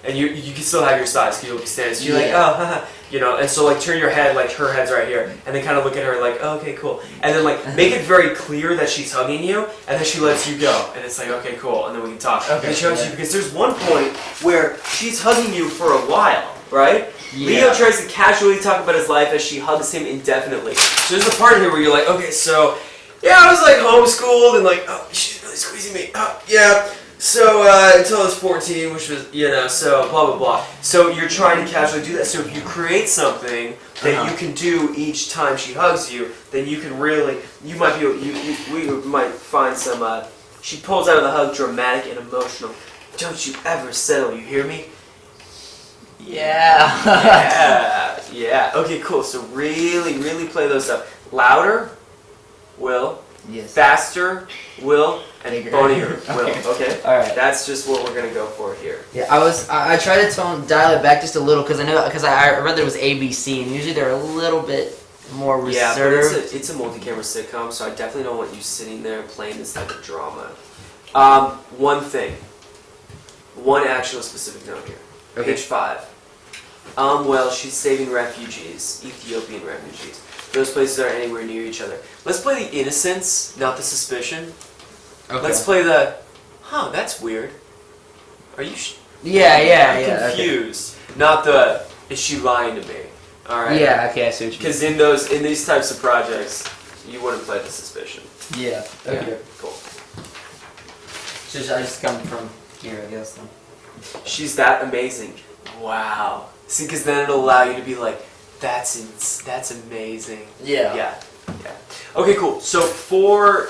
and you can still have your size because you'll be standing. So you're like, Yeah. oh, you know, and so like turn your head like her head's right here, and then kind of look at her like, oh, okay, cool, and then like make it very clear that she's hugging you, and then she lets you go, and it's like, okay, cool, and then we can talk. Okay, And she hugs yeah. you because there's one point where she's hugging you for a while, right? Yeah. Leo tries to casually talk about his life as she hugs him indefinitely. So there's a part here where you're like, okay, so yeah, I was like homeschooled and like, oh, she's really squeezing me. Oh, yeah. So until I was 14, which was, you know, so blah blah blah. So you're trying to casually do that. So if you create something that you can do each time she hugs you, then you can really, you might be, we might find some. She pulls out of the hug dramatic and emotional. Don't you ever settle. You hear me? Yeah. Yeah, yeah. Okay, cool. So really play those up. Louder, Will. Yes. Faster, Will. And Bigger. bonier, Will. Okay. Okay. All right. That's just what we're gonna go for here. Yeah, I tried to dial it back just a little because I read that it was ABC and usually they're a little bit more Yeah, but reserved. it's a multi-camera sitcom, so I definitely don't want you sitting there playing this type of drama. One actual specific note here. Okay. Page 5. Well, she's saving refugees, Ethiopian refugees. Those places aren't anywhere near each other. Let's play the innocence, not the suspicion. Okay. Let's play the, that's weird. Are you Yeah. confused? Not the, is she lying to me? All right. Yeah. Okay, I see what you mean. Because in these types of projects, you wouldn't play the suspicion. Yeah. Okay. Yeah, cool. So I just come from here, I guess. Then. She's that amazing. Wow. See, because then it'll allow you to be like, that's amazing. Yeah. Yeah. Okay, cool. So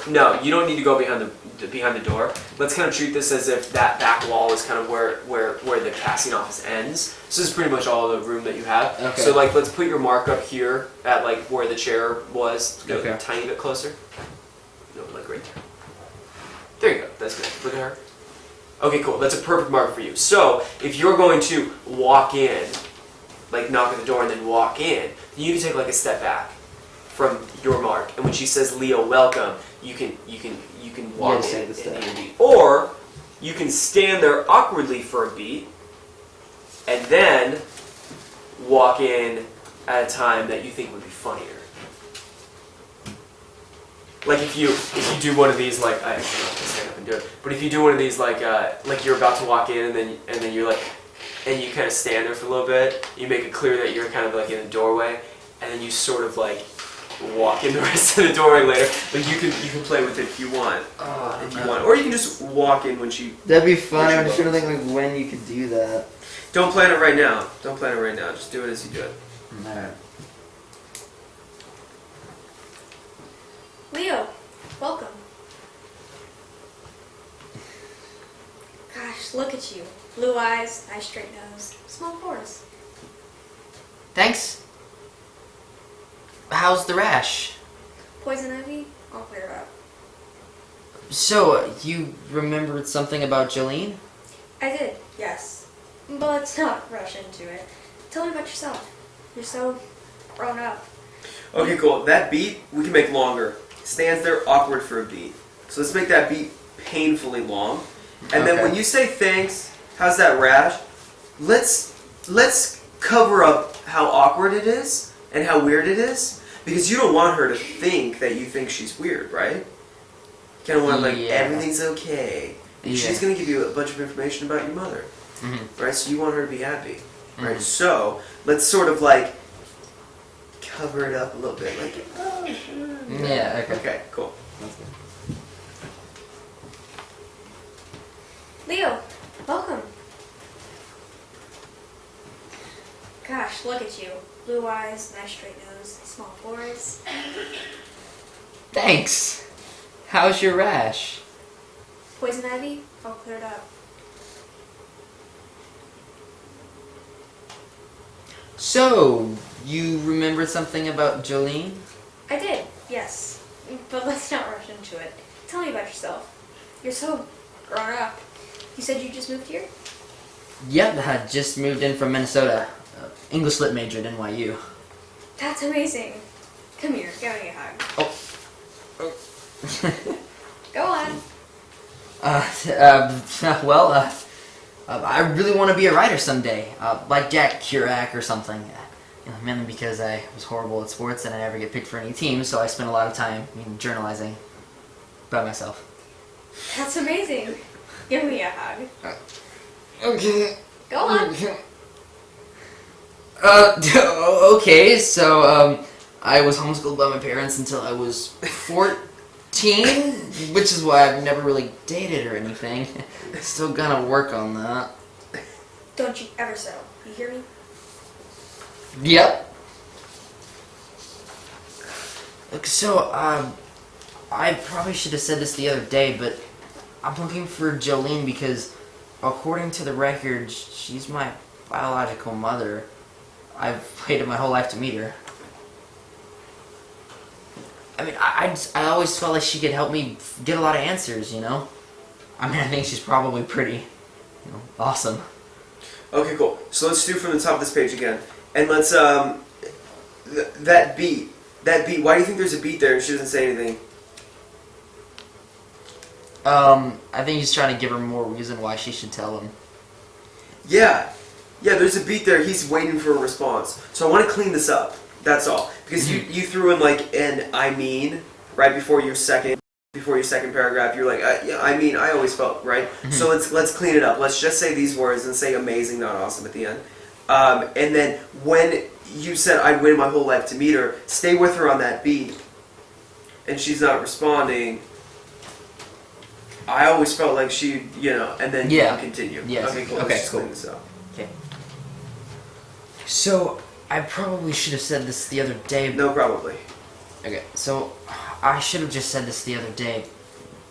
no, you don't need to go behind the door. Let's kind of treat this as if that back wall is kind of where the casting office ends. So this is pretty much all the room that you have. Okay. So like, let's put your mark up here at like where the chair was. Go Okay. a tiny bit closer. No, like right there. There you go. That's good. Look at her. Okay, cool. That's a perfect mark for you. So if you're going to walk in, like knock at the door and then walk in, then you can take like a step back from your mark. And when she says Leo, welcome, you can walk Yes, in take the step. and take a beat. Or you can stand there awkwardly for a beat and then walk in at a time that you think would be funnier. Like if you do one of these, like I actually don't have to stand up and do it, but if you do one of these, like you're about to walk in and then you're like, and you kind of stand there for a little bit, you make it clear that you're kind of like in the doorway, and then you sort of like walk in the rest of the doorway later. Like you can play with it if you want, or you can just walk in when she. That'd be fun. What you I'm just trying to want. think like when you could do that. Don't plan it right now. Don't plan it right now. Just do it as you do it. Alright. Leo, welcome. Gosh, look at you. Blue eyes, nice straight nose, small pores. Thanks. How's the rash? Poison ivy, I'll clear it up. So, you remembered something about Jolene? I did, yes. But let's not rush into it. Tell me about yourself. You're so grown up. Okay, cool. That beat we can make longer. Stands there awkward for a beat. So let's make that beat painfully long. And then Okay. when you say thanks, how's that rash? Let's cover up how awkward it is and how weird it is, because you don't want her to think that you think she's weird, right? You kind of want like Yeah. everything's okay. And Yeah. she's gonna give you a bunch of information about your mother, Mm-hmm. right? So you want her to be happy, right? Mhm. So let's sort of like cover it up a little bit, like oh, sure. Yeah, okay. Okay, cool. Leo, welcome. Gosh, look at you. Blue eyes, nice straight nose, small pores. Thanks. How's your rash? Poison ivy, I'll clear it up. So, you remembered something about Jolene? I did, yes. But let's not rush into it. Tell me about yourself. You're so grown up. You said you just moved here? Yep, I just moved in from Minnesota. English lit majored at NYU. That's amazing. Come here, give me a hug. Oh. Go on. Well, I really want to be a writer someday, like Jack Kerouac or something. Mainly because I was horrible at sports and I never get picked for any team, so I spent a lot of time journalizing by myself. That's amazing. Give me a hug. Okay. Go on. Okay, so, I was homeschooled by my parents until I was 14, which is why I've never really dated or anything. Still gonna work on that. Don't you ever settle. You hear me? Yep. Look, so, I probably should have said this the other day, but I'm looking for Jolene because, according to the records, she's my biological mother. I've waited my whole life to meet her. I mean, I always felt like she could help me get a lot of answers, you know? I mean, I think she's probably pretty, awesome. Okay, cool. So let's do from the top of this page again. And let's, that beat. Why do you think there's a beat there and she doesn't say anything? I think he's trying to give her more reason why she should tell him. Yeah, there's a beat there. He's waiting for a response. So I want to clean this up. That's all. Because you threw in like an I mean right before your second paragraph. You're like, yeah, I mean, I always felt, right? So let's clean it up. Let's just say these words and say amazing, not awesome at the end. And then when you said I'd waited my whole life to meet her, stay with her on that beat. And she's not responding. I always felt like she, and then you can continue. Yes. Okay, cool. Okay, Let's just cool. clean this up. Okay. So, I probably should have said this the other day. No, probably. Okay, so I should have just said this the other day,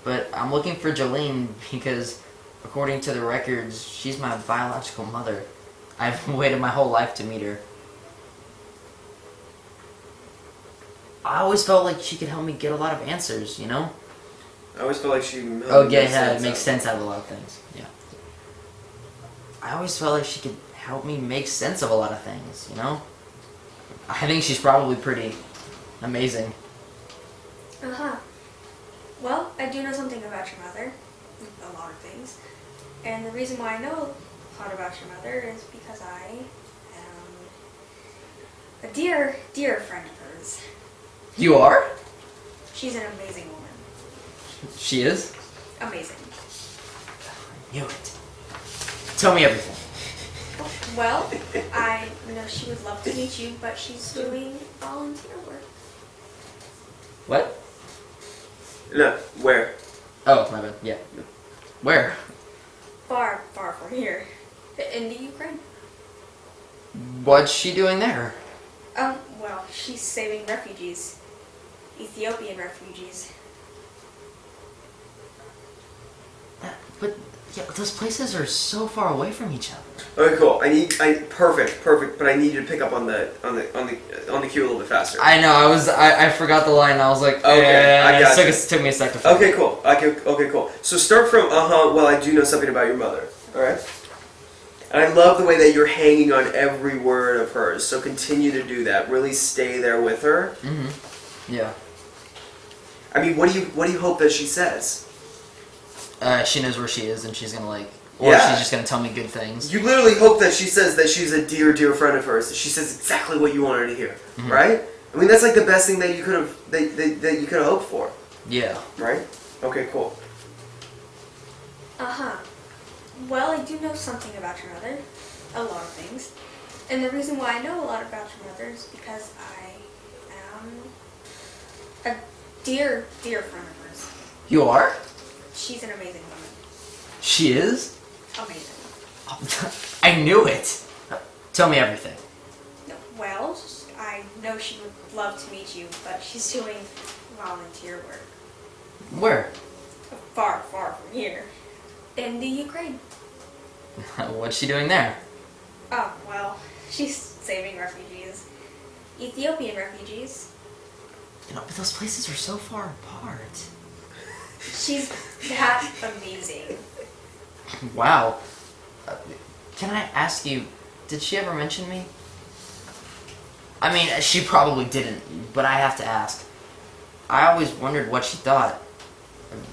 but I'm looking for Jolene because, according to the records, she's my biological mother. I've waited my whole life to meet her. I always felt like she could help me get a lot of answers, I always felt like she. It makes sense out of a lot of things. Yeah. I always felt like she could help me make sense of a lot of things, I think she's probably pretty amazing. Uh-huh. Well, I do know something about your mother. A lot of things. And the reason why I know a lot about your mother is because I am a dear, dear friend of hers. You are? She's an amazing woman. She is? Amazing. Knew it. Tell me everything. Well, I know she would love to meet you, but she's doing volunteer work. What? No, where? Oh, my bad. Yeah. Where? Far, far from here. In the Ukraine. What's she doing there? Well, she's saving refugees. Ethiopian refugees. But yeah, those places are so far away from each other. Okay, cool. Perfect. But I need you to pick up on the cue a little bit faster. I know. I forgot the line. I was like, Okay, I got you. It took me a sec to find Okay, it. cool. Okay, cool. So start from well, I do know something about your mother. All right. And I love the way that you're hanging on every word of hers. So continue to do that. Really stay there with her. Mm-hmm. Yeah. I mean, what do you hope that she says? She knows where she is, and she's gonna she's just gonna tell me good things. You literally hope that she says that she's a dear, dear friend of hers. That she says exactly what you want her to hear, right? I mean, that's like the best thing that you could have that you could have hoped for, Yeah. right? Okay, cool. Uh-huh. Well, I do know something about your mother. A lot of things. And the reason why I know a lot about your mother is because I am a dear, dear friend of hers. You are? She's an amazing woman. She is? Amazing. I knew it. Tell me everything. No, well, I know she would love to meet you, but she's doing volunteer work. Where? Far, far from here. In the Ukraine. What's she doing there? Oh, well, she's saving refugees. Ethiopian refugees. But those places are so far apart. She's that amazing. Wow. Can I ask you, did she ever mention me? I mean, she probably didn't, but I have to ask. I always wondered what she thought,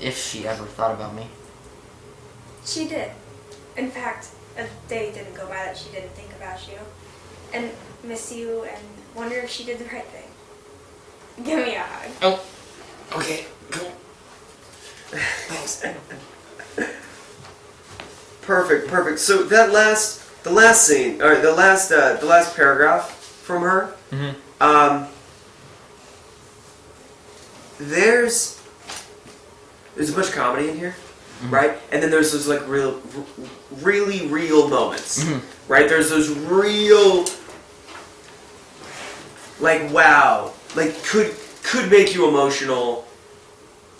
if she ever thought about me. She did. In fact, a day didn't go by that she didn't think about you and miss you and wonder if she did the right thing. Give me a hug. Oh, okay, cool. Thanks. Perfect. So the last scene, or the last paragraph from her, there's a bunch of comedy in here, right? And then there's those like really real moments, right? There's those real, like wow, like could make you emotional.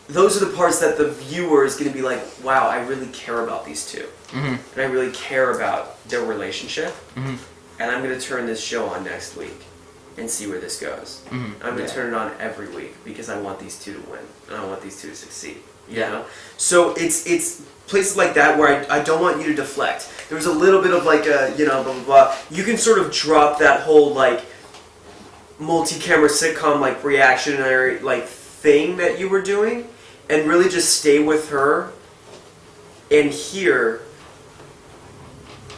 Those are the parts that the viewer is going to be like, wow, I really care about these two. And I really care about their relationship. And I'm going to turn this show on next week and see where this goes. I'm going to turn it on every week because I want these two to win. And I want these two to succeed. You know? So it's places like that where I don't want you to deflect. There was a little bit of like a, blah, blah, blah. You can sort of drop that whole like multi-camera sitcom like reactionary like thing that you were doing and really just stay with her and hear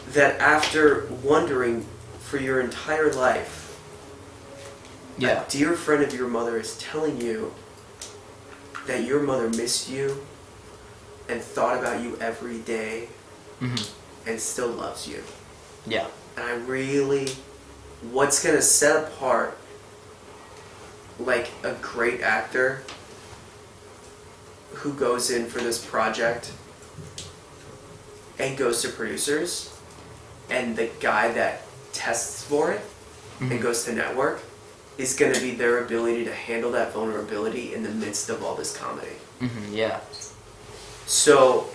that after wondering for your entire life, a dear friend of your mother is telling you that your mother missed you and thought about you every day and still loves you. Yeah. And what's going to set apart like a great actor who goes in for this project and goes to producers and the guy that tests for it and goes to network is going to be their ability to handle that vulnerability in the midst of all this comedy. Yeah. So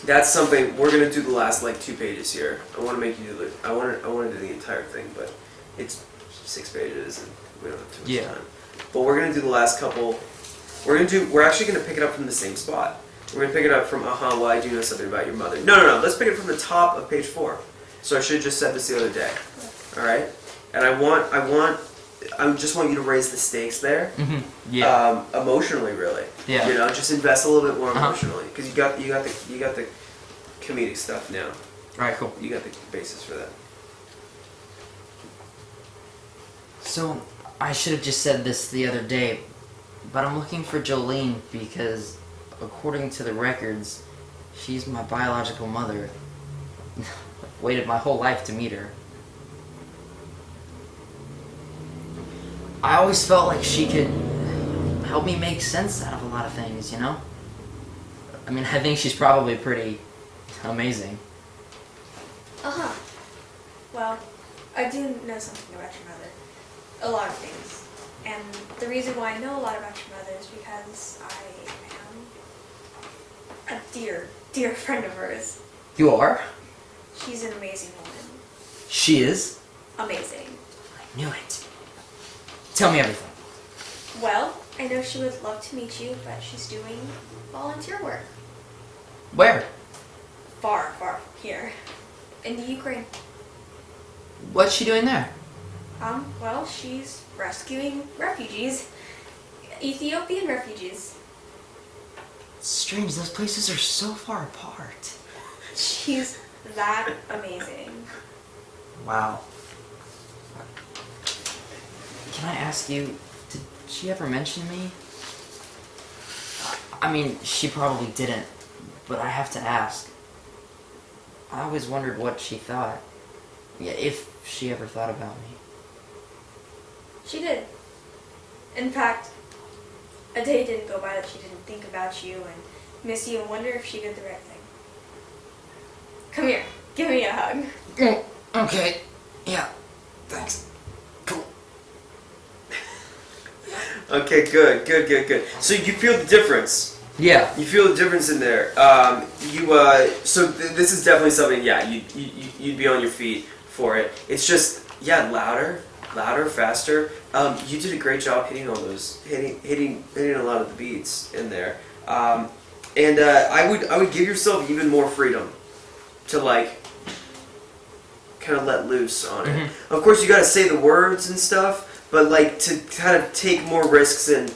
that's something we're gonna do the last like 2 pages here. I want to make you do the I want to do the entire thing, but it's 6 pages and we don't have too much time. But we're gonna do the last couple. We're actually gonna pick it up from the same spot. We're gonna pick it up from well, I do know something about your mother. No. Let's pick it from the top of page 4. So I should have just said this the other day. All right. And I just want you to raise the stakes there. Yeah. Emotionally, really. Yeah. Just invest a little bit more emotionally because you got the comedic stuff now. All right, cool. You got the basis for that. So, I should have just said this the other day, but I'm looking for Jolene because, according to the records, she's my biological mother. I've waited my whole life to meet her. I always felt like she could help me make sense out of a lot of things, I mean, I think she's probably pretty amazing. Well, I do know something about your mother. A lot of things. And the reason why I know a lot about your mother is because I am a dear, dear friend of hers. You are? She's an amazing woman. She is? Amazing. I knew it. Tell me everything. Well, I know she would love to meet you, but she's doing volunteer work. Where? Far, far from here. In the Ukraine. What's she doing there? Well, she's rescuing refugees. Ethiopian refugees. It's strange, those places are so far apart. She's that amazing. Wow. Can I ask you, did she ever mention me? I mean, she probably didn't, but I have to ask. I always wondered what she thought. Yeah, if she ever thought about me. She did. In fact, a day didn't go by that she didn't think about you and miss you and wonder if she did the right thing. Come here. Give me a hug. Okay. Yeah. Thanks. Cool. Okay, good. So you feel the difference. Yeah. You feel the difference in there. This is definitely something. Yeah, you'd be on your feet for it. It's just louder, faster. You did a great job hitting all those, hitting a lot of the beats in there. I would give yourself even more freedom to like kind of let loose on it. Of course, you got to say the words and stuff, but like to kind of take more risks and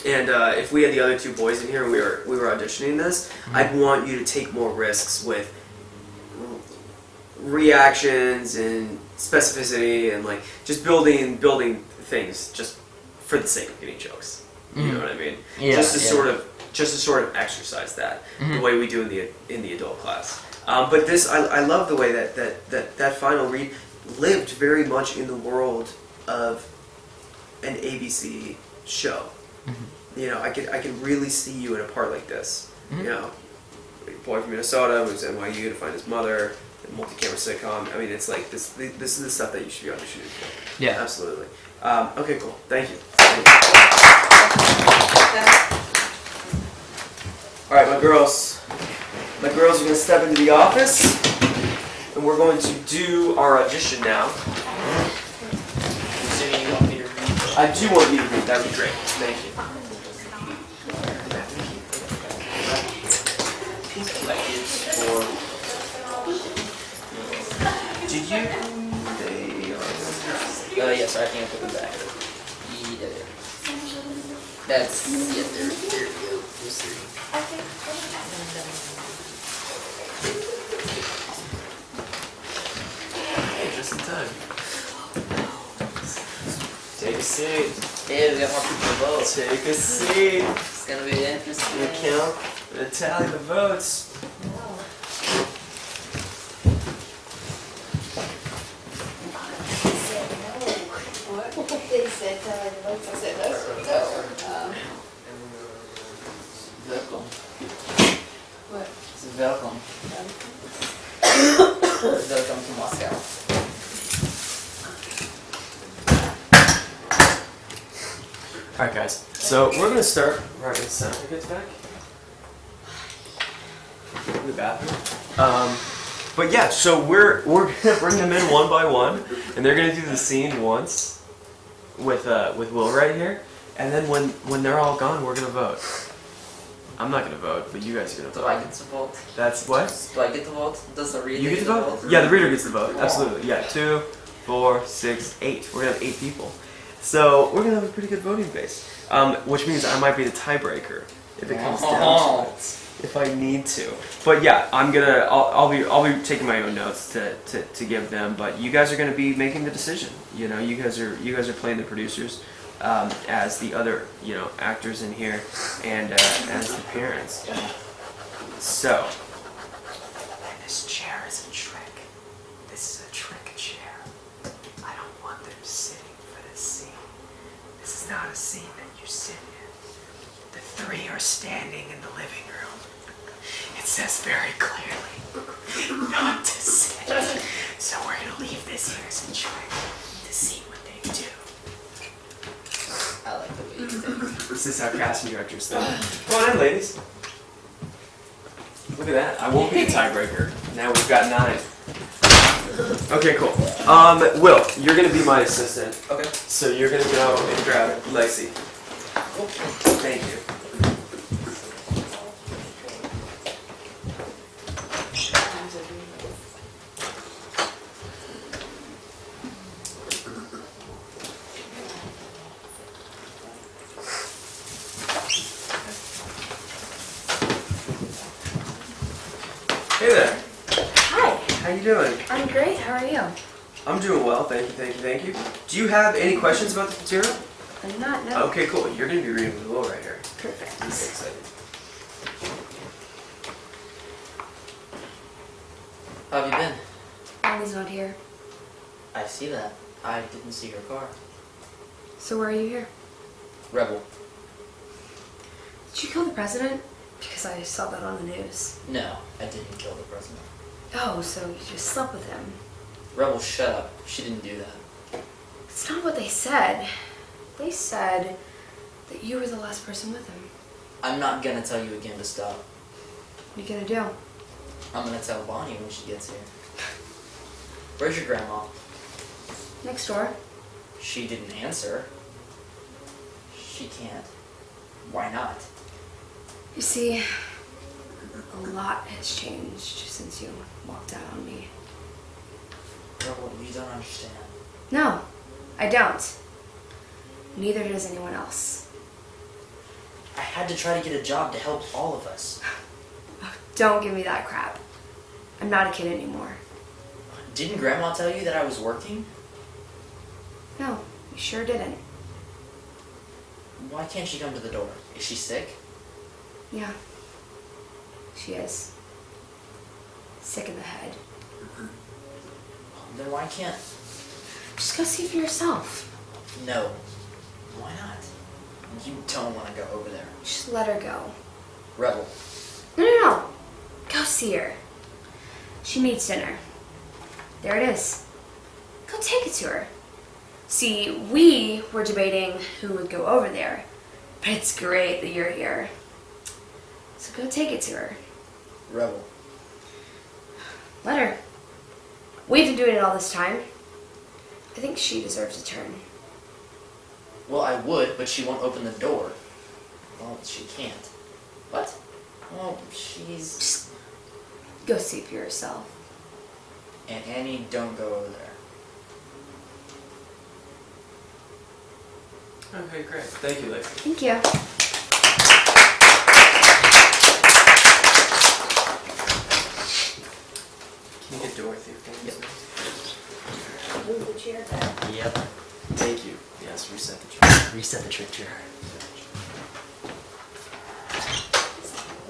And if we had the other two boys in here and we were auditioning this, I'd want you to take more risks with reactions and specificity and like just building things just for the sake of getting jokes. You know what I mean? Yeah, just to yeah. sort of exercise that the way we do in the adult class. But this I love the way that final read lived very much in the world of an ABC show. You know, I could really see you in a part like this. You know, a boy from Minnesota moves to NYU to find his mother, a multi-camera sitcom. I mean, it's like this is the stuff that you should be auditioning for. Yeah. Absolutely. Okay, cool. Thank you. All right, my girls. My girls are gonna step into the office, and we're going to do our audition now. Assuming you want me to read. I do want you to read. That would be great. Thank you. Did you? They are. Yes, I think I put them back. That's there we go. Those three. Just in time. Take a seat. Hey, we got more people to vote. Take a seat. It's gonna be interesting. We count and tally the votes. They said, I said, no. Welcome. What? Welcome. Welcome to Moscow. Alright guys, so we're gonna start right when Santa gets back. In the bathroom. But yeah, so we're gonna bring them in one by one, and they're gonna do the scene once with Will right here, and then when they're all gone, we're gonna vote. I'm not gonna vote, but you guys are gonna Do vote. I get to vote? That's what? Do I get to vote? Does the reader You get to vote? Yeah, the reader gets to vote. Absolutely. Yeah, 2, 4, 6, 8. We're gonna have 8 people. So we're gonna have a pretty good voting base. Which means I might be the tiebreaker if it comes down to it. If I need to. But yeah, I'll be taking my own notes to give them, but you guys are gonna be making the decision. You know, you guys are playing the producers as the other, you know, actors in here and as the parents. So this chair is a trick. This is a trick chair. I don't want them sitting for this scene. This is not a scene that you sit in. The 3 are standing in the living room. It says very clearly not to sit. So we're gonna leave this here as a trick to see what they do. I like the way you think. This is how casting directors think. Come on in, ladies. Look at that. I won't be the tiebreaker. Now we've got 9. Okay, cool. Will, you're gonna be my assistant. Okay. So you're gonna go and grab Lexi. Thank you. Hey there. Hi, How you doing? I'm great. How are you? I'm doing well. Thank you. Do you have any questions about the material? I'm not, no. Okay, cool. You're gonna be reading with Will right here. Perfect. I'm so excited. How have you been? Mommy's not here. I see that. I didn't see your car. So where are you here? Rebel. Did you kill the president? Because I saw that on the news. No, I didn't kill the president. Oh, so you just slept with him. Rebel, shut up. She didn't do that. It's not what they said. They said that you were the last person with him. I'm not gonna tell you again to stop. What are you gonna do? I'm gonna tell Bonnie when she gets here. Where's your grandma? Next door. She didn't answer. She can't. Why not? You see, a lot has changed since you walked out on me. Rebel, you don't understand. No, I don't. Neither does anyone else. I had to try to get a job to help all of us. Don't give me that crap. I'm not a kid anymore. Didn't Grandma tell you that I was working? No, you sure didn't. Why can't she come to the door? Is she sick? Yeah. She is. Sick in the head. Then why can't... Just go see for yourself. No. Why not? You don't want to go over there. Just let her go. Rebel. No. Go see her. She needs dinner. There it is. Go take it to her. See, we were debating who would go over there, but it's great that you're here. So go take it to her. Rebel. Let her. We've been doing it all this time. I think she deserves a turn. Well, I would, but she won't open the door. Well, she can't. What? Well, she's... Just go see for yourself. And Annie, don't go over there. Okay, great. Thank you, Lacey. Thank you. Can you get Dorothy for me? Move the chair back. Yep. Thank you. Yes, reset the chart. Reset the trick chair.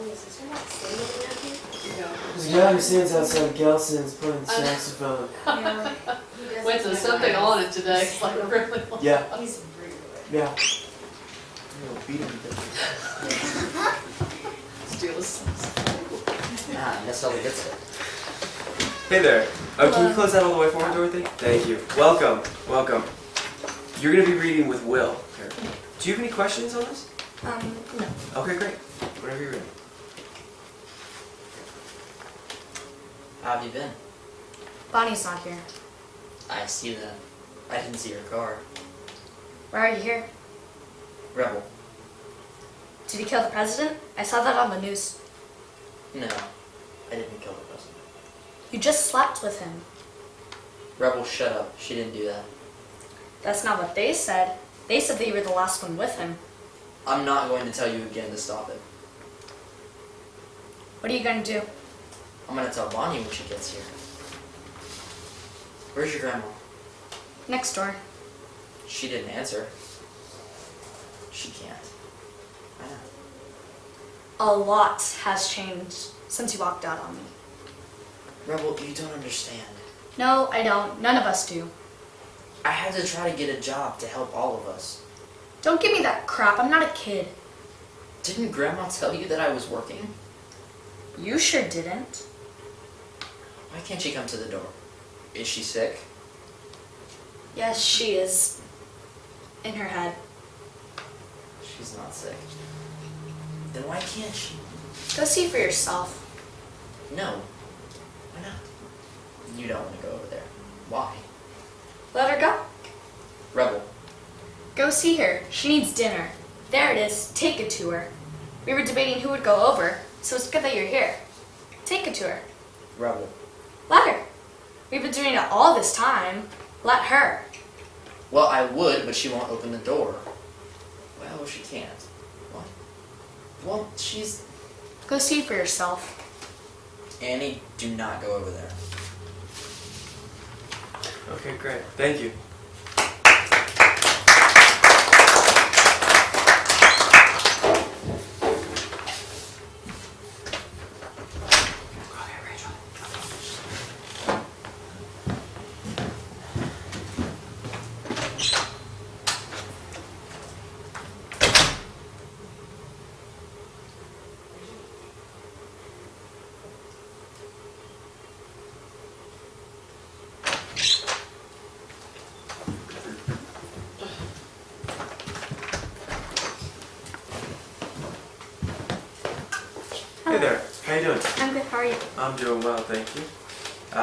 Is there not singing out here? There's a guy who stands outside Gelson's playing the saxophone. Yeah. Went to something on it today. It's like really long. Yeah, He's rude. yeah. I'm gonna beat him to death. Steal his Ah, that's all the good stuff. Hey there. Can you close that all the way forward, Dorothy? Thank you. Welcome. Welcome. You're going to be reading with Will. Here. Do you have any questions on this? No. Okay, great. Whenever you're ready. How have you been? Bonnie's not here. I see that. I didn't see your car. Why are you here? Rebel. Did you kill the president? I saw that on the news. No, I didn't kill the president. You just slept with him. Rebel, shut up. She didn't do that. That's not what they said. They said that you were the last one with him. I'm not going to tell you again to stop it. What are you going to do? I'm going to tell Bonnie when she gets here. Where's your grandma? Next door. She didn't answer. She can't. I know. A lot has changed since you walked out on me. Rebel, you don't understand. No, I don't. None of us do. I had to try to get a job to help all of us. Don't give me that crap. I'm not a kid. Didn't Grandma tell you that I was working? You sure didn't. Why can't she come to the door? Is she sick? Yes, she is. In her head. She's not sick. Then why can't she? Go see for yourself. No. Why not? You don't want to go over there. Why? Let her go. Rebel. Go see her. She needs dinner. There it is. Take it to her. We were debating who would go over, so it's good that you're here. Take it to her. Rebel. Let her. We've been doing it all this time. Let her. Well, I would, but she won't open the door. Well, she can't. What? Well, she's... Go see for yourself. Annie, do not go over there. Okay, great. Thank you. Hey there. How you doing? I'm good. How are you? I'm doing well, thank you.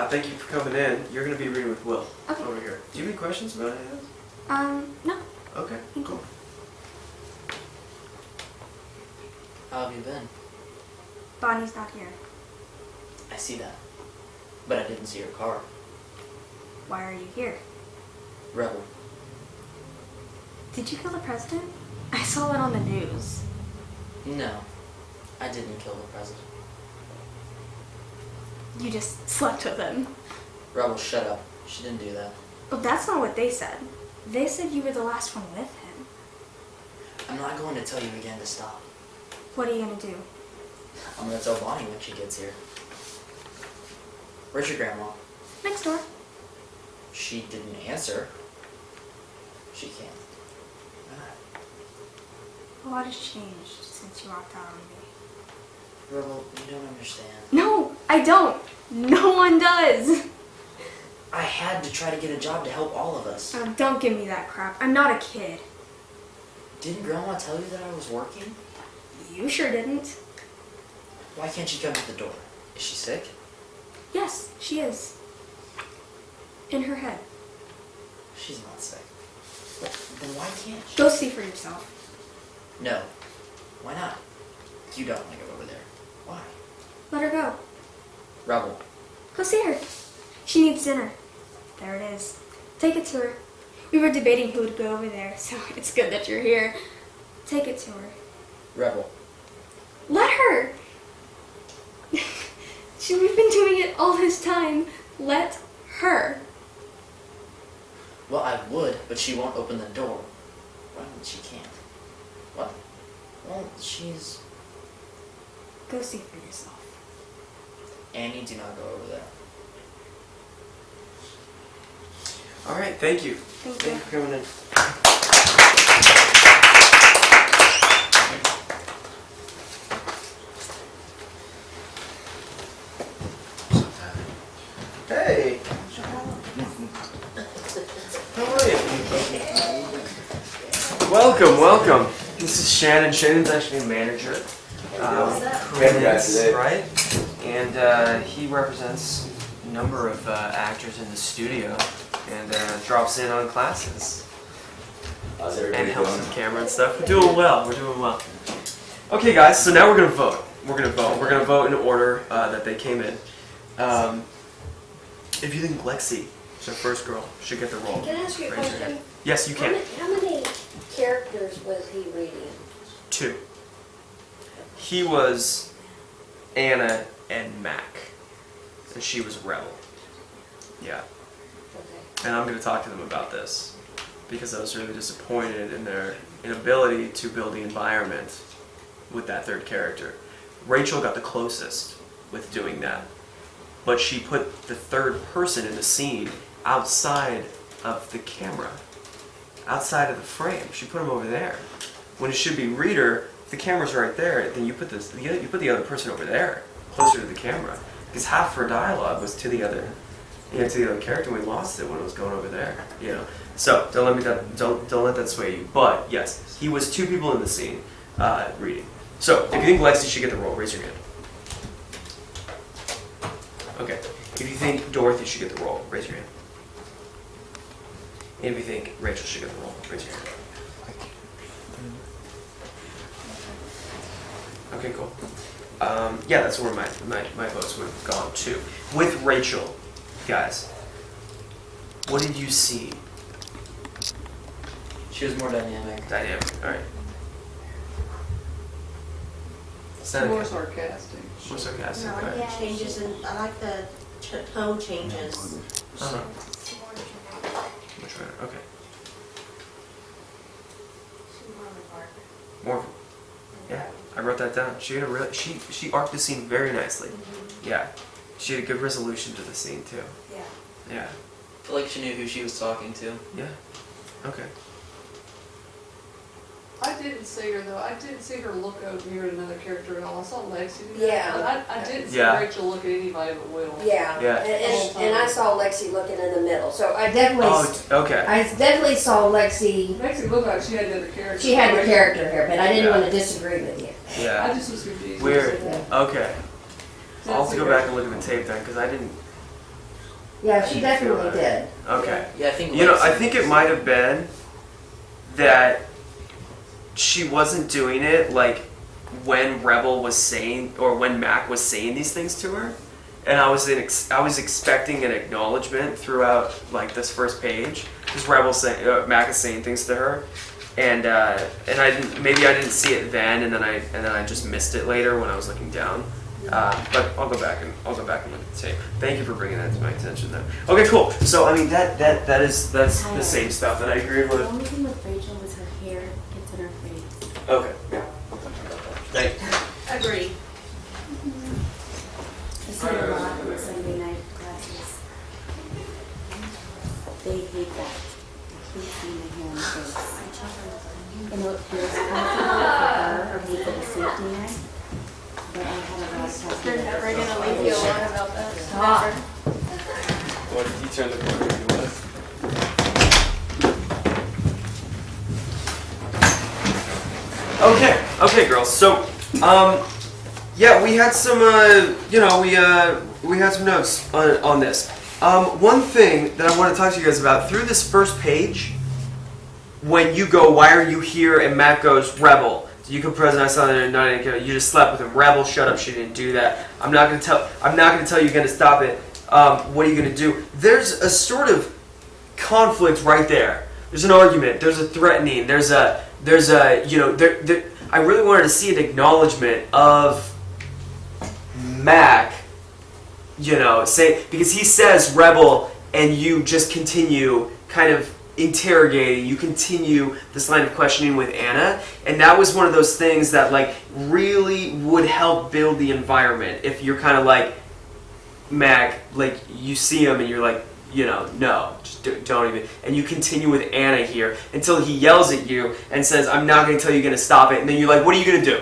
Thank you for coming in. You're going to be reading with Will Okay. over here. Do you have any questions about any of this? No. Okay, cool. How have you been? Bonnie's not here. I see that. But I didn't see your car. Why are you here? Rebel. Did you kill the president? I saw it on the news. No, I didn't kill the president. You just slept with him. Rebel, shut up. She didn't do that. But that's not what they said. They said you were the last one with him. I'm not going to tell you again to stop. What are you gonna do? I'm going to tell Bonnie when she gets here. Where's your grandma? Next door. She didn't answer. She can't. A lot has changed since you walked out on me. Rebel, you don't understand. No, I don't. No one does. I had to try to get a job to help all of us. Don't give me that crap. I'm not a kid. Didn't Grandma tell you that I was working? You sure didn't. Why can't she come to the door? Is she sick? Yes, she is. In her head. She's not sick. Then why can't she? Go see for yourself. No. Why not? You don't want to go over there. Why? Let her go. Rebel. Go see her. She needs dinner. There it is. Take it to her. We were debating who would go over there, so it's good that you're here. Take it to her. Rebel. Let her! We've been doing it all this time. Let her. Well, I would, but she won't open the door. Well, she can't. What? Well, she's... Go see for yourself. Annie, do not go over there. All right, thank you. Thank you. For coming in. Hey. How are you? Welcome, welcome. This is Shannon. Shannon's actually a manager. Right? And he represents a number of actors in the studio and drops in on classes and helps with camera and stuff. We're doing well. We're doing well. Okay, guys. So now we're gonna vote. We're gonna vote in order that they came in. If you think Lexi, who's our first girl, should get the role, Can I ask you a raise your question? hand. Yes, you can. How many characters was he reading? 2. He was Anna and Mac, and she was Rebel. Yeah. Okay. And I'm going to talk to them about this because I was really disappointed in their inability to build the environment with that third character. Rachel got the closest with doing that, but she put the third person in the scene outside of the camera, outside of the frame. She put him over there. When it should be reader, if the camera's right there, then you put the other person over there, closer to the camera, because half her dialogue was to the other. To the other character, we lost it when it was going over there. So don't let that sway you. But yes, he was 2 people in the scene reading. So if you think Lexi should get the role, raise your hand. Okay. If you think Dorothy should get the role, raise your hand. And if you think Rachel should get the role, raise your hand. Okay, cool. Yeah, that's where my votes would have gone to. With Rachel. Guys, what did you see? She was more dynamic. Dynamic, alright. More sarcastic. More sarcastic, I like okay. the changes and I like the tone changes. Uh-huh. Much better, okay. More, yeah, I wrote that down. She had a real, she arced the scene very nicely. Yeah, she had a good resolution to the scene too. Yeah. Yeah, I feel like she knew who she was talking to. yeah, okay. I didn't see her though. I didn't see her look over here at another character at all. I saw Lexi do that. Yeah. But I didn't see Yeah. Rachel look at anybody but Will. Yeah. Yeah. And I saw Lexi looking in the middle, so I definitely, Okay. I definitely saw Lexi. Makes it look like she had the other character. She had the character here, but I didn't Yeah. want to disagree with you. I Yeah, just was confused. weird. Yeah. Okay. I'll have to go back and look at the tape then, because I didn't. Yeah, she definitely did. Okay. Yeah, I think. You know, I Lexi think was- it might have been that she wasn't doing it like when Rebel was saying, or when Mac was saying these things to her, and I was expecting an acknowledgement throughout like this first page, because Mac is saying things to her, and I didn't, maybe I didn't see it then, and then I just missed it later when I was looking down. But I'll go back and look at the tape. Thank you for bringing that to my attention, though. Okay, cool. So I mean that's the same stuff that I agreed The with. only thing with Rachel was her hair gets in her face. Okay. Yeah. Thank you. Agree. I see it a lot in the Sunday night classes. They hate that. They hate seeing the hair in the face. I know it feels comfortable for her or maybe a safety net, but I had a lot of times. They're never gonna leave you alone about that. Stop. Never. What did you turn the corner to us? Okay, girls. So, yeah, we had some, we had some notes on this. One thing that I want to talk to you guys about through this first page, when you go, why are you here? And Matt goes, rebel. You can present. I saw that night. You just slept with him. Rebel. Shut up. She didn't do that. I'm not gonna tell you. You're gonna stop it. What are you gonna do? There's a sort of conflict right there. There's an argument. There's a threatening. There's a I really wanted to see an acknowledgement of Mac. Say, because he says rebel, and you just continue kind of interrogating. You continue this line of questioning with Anna, and that was one of those things that like really would help build the environment. If you're kind of like Mac, like you see him and you're like, no, just don't even. And you continue with Anna here until he yells at you and says, "I'm not going to tell you, you're going to stop it." And then you're like, "What are you going to do?"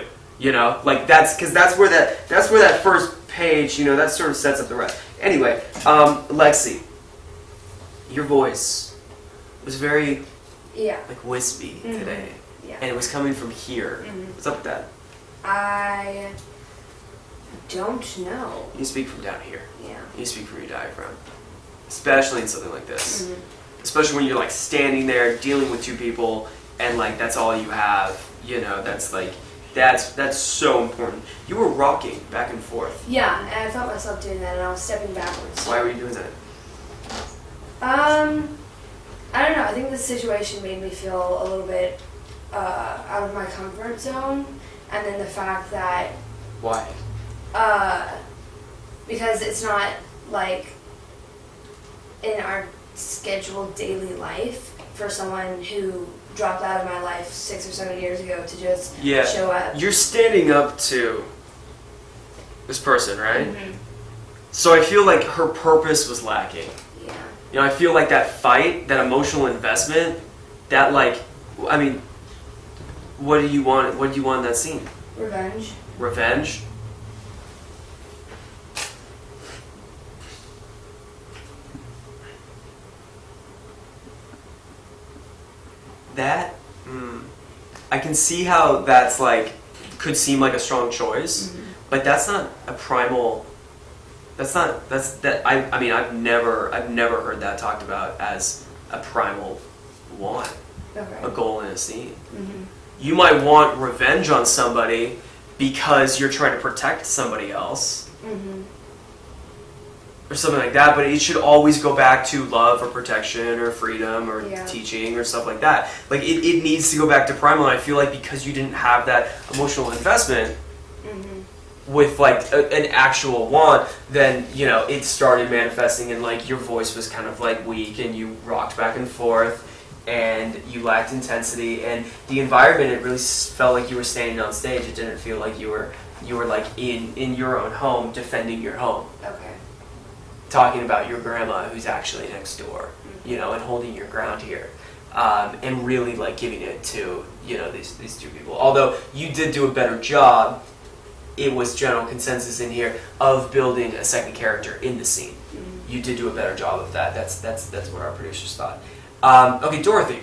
Like that's where that first page, that sort of sets up the rest. Anyway, Lexi, your voice was very like wispy today, Yeah. and it was coming from here. What's up with that? I don't know. You speak from down here. Yeah. You speak from your diaphragm, especially in something like this. Especially when you're like standing there dealing with two people, and like that's all you have. That's like that's so important. You were rocking back and forth. Yeah, and I felt myself doing that, and I was stepping backwards. Why were you doing that? I don't know. I think this situation made me feel a little bit out of my comfort zone, and then the fact that Why? because it's not like in our scheduled daily life for someone who dropped out of my life 6 or 7 years ago to just Yeah. show up. You're standing up to this person, right? So I feel like her purpose was lacking. Yeah. I feel like that fight, that emotional investment, that like, I mean, what do you want? What do you want in that scene? Revenge. Revenge? That, I can see how that's like, could seem like a strong choice, but that's not a primal. I mean, I've never heard that talked about as a primal want, a goal in a scene. You might want revenge on somebody because you're trying to protect somebody else. Or something like that, but it should always go back to love or protection or freedom or teaching or stuff like that. Like it needs to go back to primal, and I feel like because you didn't have that emotional investment with like an actual want, then it started manifesting, and like your voice was kind of like weak, and you rocked back and forth, and you lacked intensity, and the environment, it really felt like you were standing on stage. It didn't feel like you were like in your own home, defending your home. Okay. Talking about your grandma who's actually next door, and holding your ground here, and really like giving it to these two people. Although you did do a better job, it was general consensus in here of building a second character in the scene. You did do a better job of that. That's what our producers thought. Okay, Dorothy.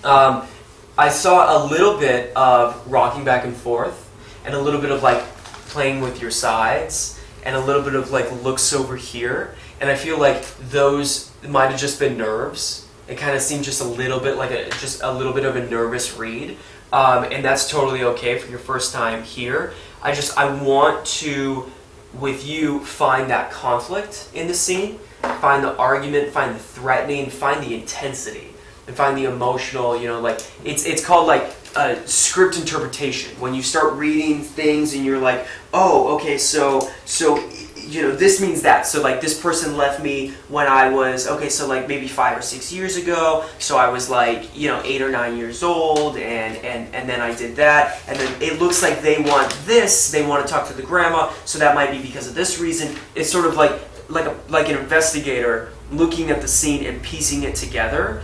I saw a little bit of rocking back and forth, and a little bit of like playing with your sides, and a little bit of like looks over here, and I feel like those might have just been nerves. It kind of seemed just a little bit like a little bit of a nervous read, and that's totally okay for your first time here. I want to, with you, find that conflict in the scene, find the argument, find the threatening, find the intensity. and find the emotional, like it's called like script interpretation. When you start reading things and you're like, oh, okay, so this means that. So like this person left me when I was, okay, so like maybe 5 or 6 years ago. So I was like, 8 or 9 years old, and then I did that, and then it looks like they want this. They want to talk to the grandma, so that might be because of this reason. It's sort of like an investigator looking at the scene and piecing it together.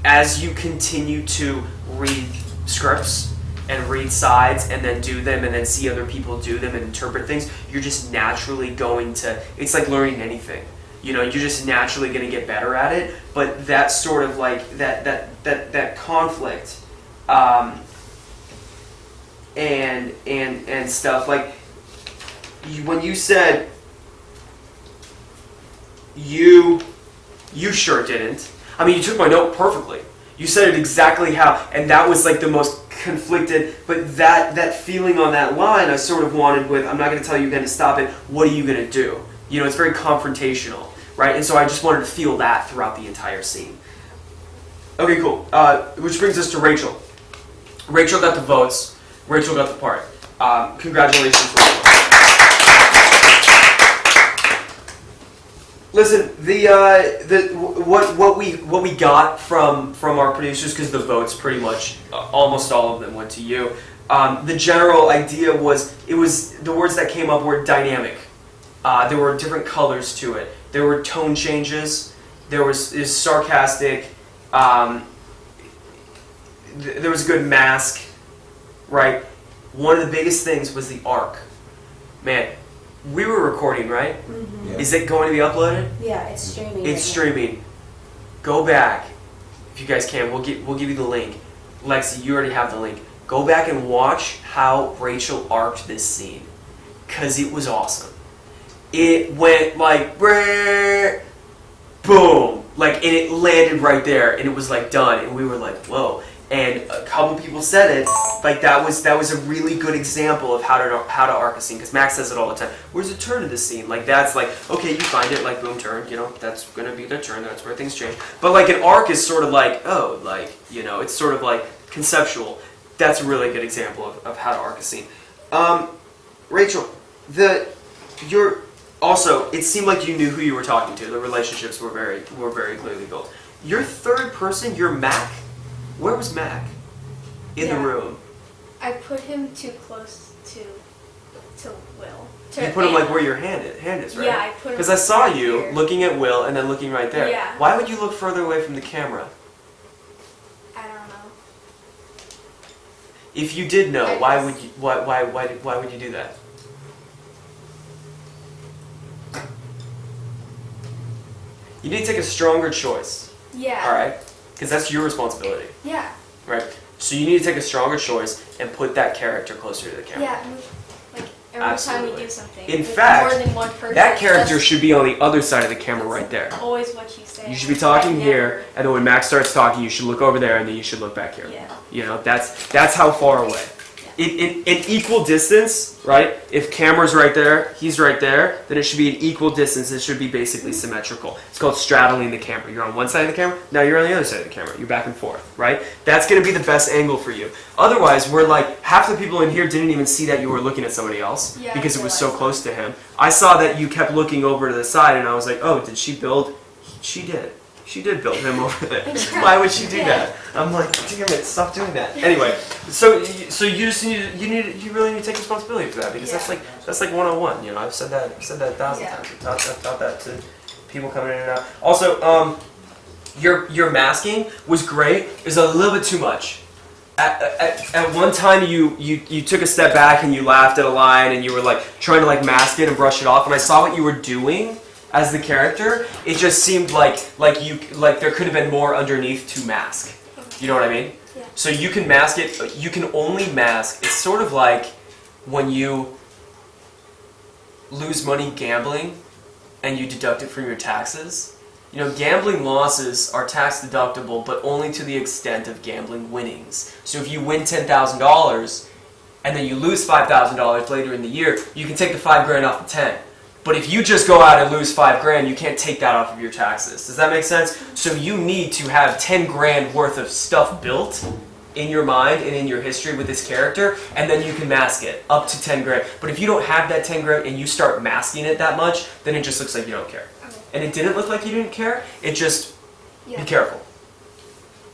As you continue to read scripts and read sides and then do them and then see other people do them and interpret things, you're just naturally going to, it's like learning anything. You're just naturally going to get better at it. But that sort of like, that conflict and stuff, like, when you said, you sure didn't. I mean, you took my note perfectly. You said it exactly how, and that was like the most conflicted, but that feeling on that line, I sort of wanted with, I'm not going to tell you when to stop it, what are you going to do? It's very confrontational, right? And so I just wanted to feel that throughout the entire scene. Okay, cool. Which brings us to Rachel. Rachel got the votes. Rachel got the part. Congratulations, Rachel. Listen, what we got from our producers, because the votes pretty much almost all of them went to you. The general idea was the words that came up were dynamic. There were different colors to it. There were tone changes. There was sarcastic. There was a good mask, right? One of the biggest things was the arc. Man, we were recording, right? Mm-hmm. Yeah. Is it going to be uploaded? Yeah, it's streaming. It's streaming. Go back, if you guys can. We'll give you the link. Lexi, you already have the link. Go back and watch how Rachel arced this scene, cause it was awesome. It went like boom, like, and it landed right there, and it was like done, and we were like, whoa. And a couple people said it, like that was a really good example of how to arc a scene, because Max says it all the time. Where's the turn of the scene? Like, that's like, okay, you find it, like, boom, turn, that's gonna be the turn, that's where things change. But like an arc is sort of like, oh, like, it's sort of like conceptual. That's a really good example of how to arc a scene. Rachel, also, it seemed like you knew who you were talking to. The relationships were very clearly built. Your third person, your Mac. Where was Mac in the room? I put him too close to Will. You put him like where your hand is, right? Yeah, I put him. Because I saw right you here. looking at Will and then looking right there. Yeah. Why would you look further away from the camera? I don't know. If you did know, why would you do that? You need to take a stronger choice. Yeah. All right? Because that's your responsibility. Yeah. Right? So you need to take a stronger choice and put that character closer to the camera. Yeah. Like every Absolutely. time we do something. In with fact, more than one person, that character that's should be on the other side of the camera right there. always what you say. You should be talking I here, never- and then when Max starts talking, you should look over there, and then you should look back here. Yeah. That's how far away. In equal distance, right? If camera's right there, he's right there, then it should be an equal distance. It should be basically symmetrical. It's called straddling the camera. You're on one side of the camera, now you're on the other side of the camera. You're back and forth, right? That's going to be the best angle for you. Otherwise, we're like, half the people in here didn't even see that you were looking at somebody else Yeah, because I it was so realized close to him. I saw that you kept looking over to the side, and I was like, oh, did she build? She did. She did build him over there. Why would she do that? I'm like, damn it, stop doing that. Anyway, so you just you really need to take responsibility for that, because that's like 101. I've said that 1,000 times. I've taught that to people coming in and out. Also, your masking was great. It was a little bit too much. At one time you took a step back and you laughed at a line and you were like trying to like mask it and brush it off. And I saw what you were doing as the character. It just seemed like there could have been more underneath to mask. You know what I mean? Yeah. So you can mask it. You can only mask. It's sort of like when you lose money gambling and you deduct it from your taxes. Gambling losses are tax deductible, but only to the extent of gambling winnings. So if you win $10,000 and then you lose $5,000 later in the year, you can take the $5,000 off the 10. But if you just go out and lose $5,000, you can't take that off of your taxes. Does that make sense? So you need to have 10 grand worth of stuff built in your mind and in your history with this character, and then you can mask it up to 10 grand. But if you don't have that 10 grand and you start masking it that much, then it just looks like you don't care. And it didn't look like you didn't care. It just, be careful.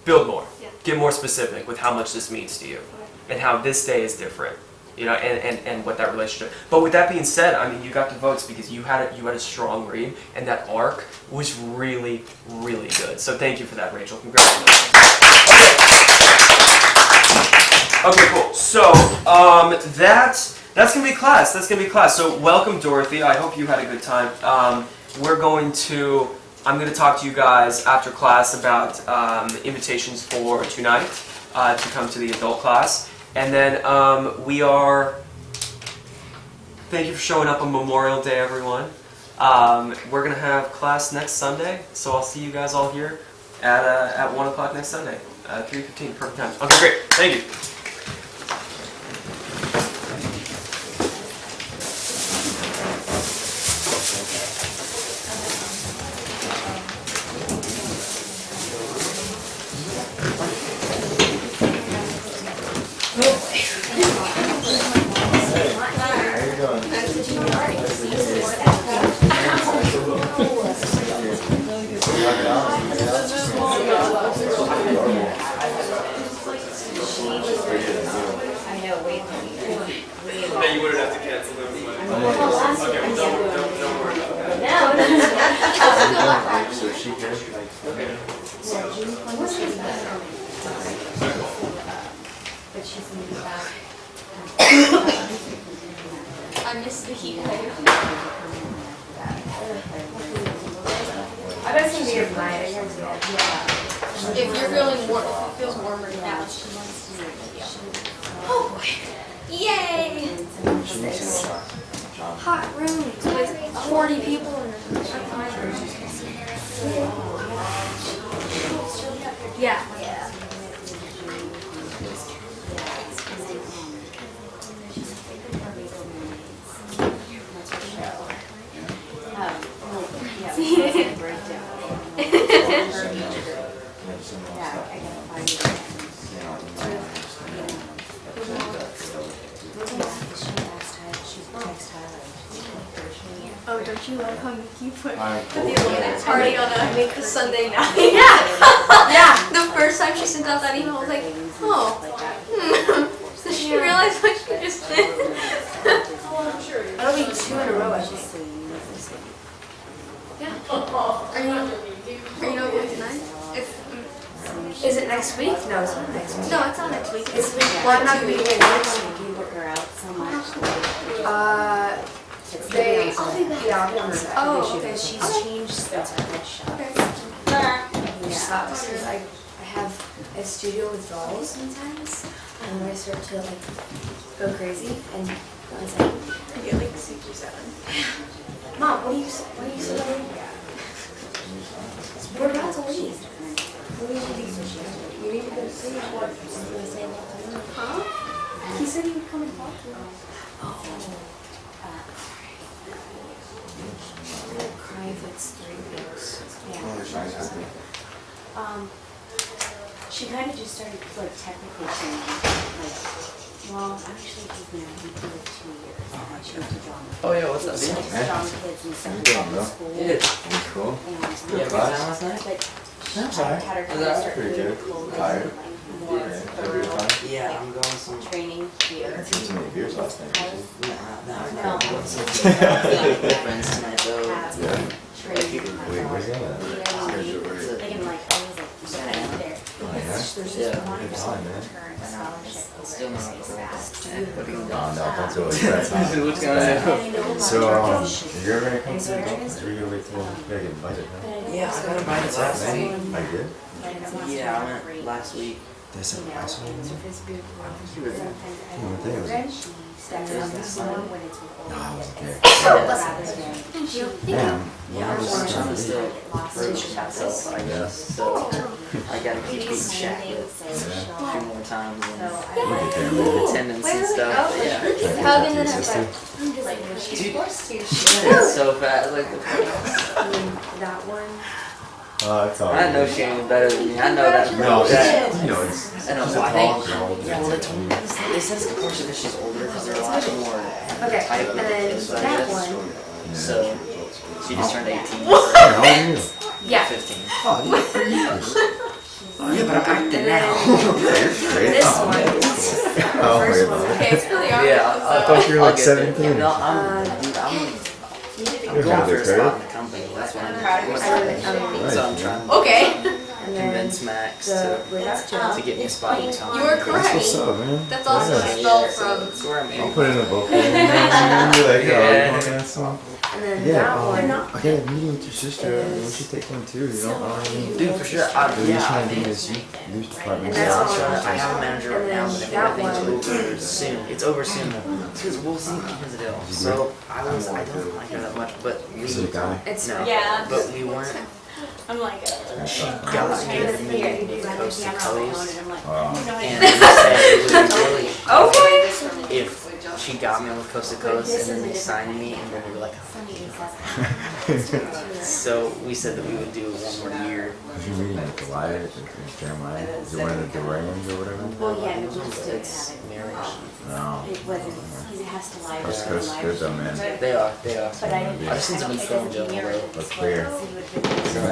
Build more. Yeah. Get more specific with how much this means to you and how this day is different. You know, and what that relationship. But with that being said, I mean, you got the votes because you had a strong read, and that arc was really, really good. So thank you for that, Rachel. Congratulations. Okay, cool. So that's gonna be class. That's gonna be class. So welcome, Dorothy. I hope you had a good time. I'm gonna talk to you guys after class about invitations for tonight to come to the adult class. And then thank you for showing up on Memorial Day, everyone. We're gonna have class next Sunday, so I'll see you guys all here at 1 o'clock next Sunday, 3:15, perfect time. Okay, great, thank you. You wouldn't have to cancel them. Okay, well, don't worry about that. So she can. Okay. But she's gonna be back. I miss the heat wave. I bet it's gonna be a night. If you're feeling warm, if it feels warmer now. Oh, yay! Hot rooms with 40 people in them. Yeah. Oh, don't you love how Mickey put the Olympic party on a Sunday night? Yeah. The first time she sent out that email, I was like, oh. Did she realize what she just did? That'll be 2 in a row, I think. Yeah. Are you not going tonight? Is it next week? No, it's not next week. No, it's not next week. It's well, I'm not gonna be here next week. You work her out so much. They. Oh, okay. She's changed the headshot. Okay. Which sucks because I have a studio with dolls sometimes, and when I start to like go crazy, and I was like, I get like 6 or 7. Mom, what are you saying? We're about to leave. What do you think? You need to go to sleep. What? You want to say that to me? Huh? He said he would come and talk to me. I'm gonna cry if it's 3 weeks. Yeah. She kind of just started like technically changing. Like, well, actually she's married for like 2 years. She went to John. Oh yeah, what's up, She man? went to John kids and stuff How you doing, from bro? school. Good. That's cool. And You have a good time last night? but she I'm sorry. had her Was that start pretty doing good? clothes Tired? and like more Yeah. Have a good thorough time? Yeah, I'm going some. training here. I drank too many beers last night. I was No, no, I'm going I'm some so friends tonight though. have Yeah. training Wait, where's that at? like in like I was like right there. Oh, yeah? There's Good just one time, man. return scholarship Still not over cool. fast. Oh, no, don't do it. That's not. What's going on? So, you're gonna come to the adult? Or you're gonna wait till you get invited, huh? Yeah, I got invited last week. I did? Yeah, I went last week. They said last one? He was I don't think it was. Steps on the slope when it's with No, I older wasn't kids. there. Rather than Yeah, Yeah, I'm trying to still prove myself, I guess. So I gotta keep beating Shaq a few more times and attendance and stuff. But yeah. How can that Sister? Dude, she is so fast. Like, That one. Oh, that's all. I know she ain't better than me. I know that. No, that. it's, you know, it's I know. it's a I tall think. girl. Well, they told me they said it's of course because she's older because they're a lot more Okay, hype and with then kids, I that guess. one. So she just turned 18. How old are you? Yeah. 15. Oh, you're 3 years. Yeah, but I'm acting now. Great. This Oh, one. oh, First wait, one. no. Okay, it's really Yeah, obvious. I thought you were I'll like get there. 17. No, I'm You're going gonna for do a spot good. in the company. That's what I'm Proud of yourself. doing. So I'm trying to Okay. And then convince Max the to without job. get me a spot in time. You were That's correct. what's up, man. That's also Yeah. a spell So from. that's where I'm I'll aiming. put it in a book. Remember that Yeah. that song? And then Yeah, that one. I got a meeting with your sister. We should take one too, you know? I mean, Dude, for sure. we're Yeah, just I trying to do think. this youth department. And Yeah, that's I'm all. trying to, I have a manager right And now, then but that I think one. it's over soon. It's over soon. Because we'll see here's the deal. So I don't like her that much, but we Is it a guy? It's no, Yeah. but we weren't. I'm like, She got me to meet Coast to Coast, Wow. and we said it would be really Okay. if she got me on with Coast to Coast, and then they signed me, and then we were like, so we said that we would do one more year. Was you meeting with Goliath or Jeremiah? Is it one of the Durans or whatever? Well, yeah, no, we still have It's it. marriage. No. It wasn't, because it has to lie. Coast to Coast is good though, man. They are. They are. But I don't, I've seen some film Joe though. That's clear. So I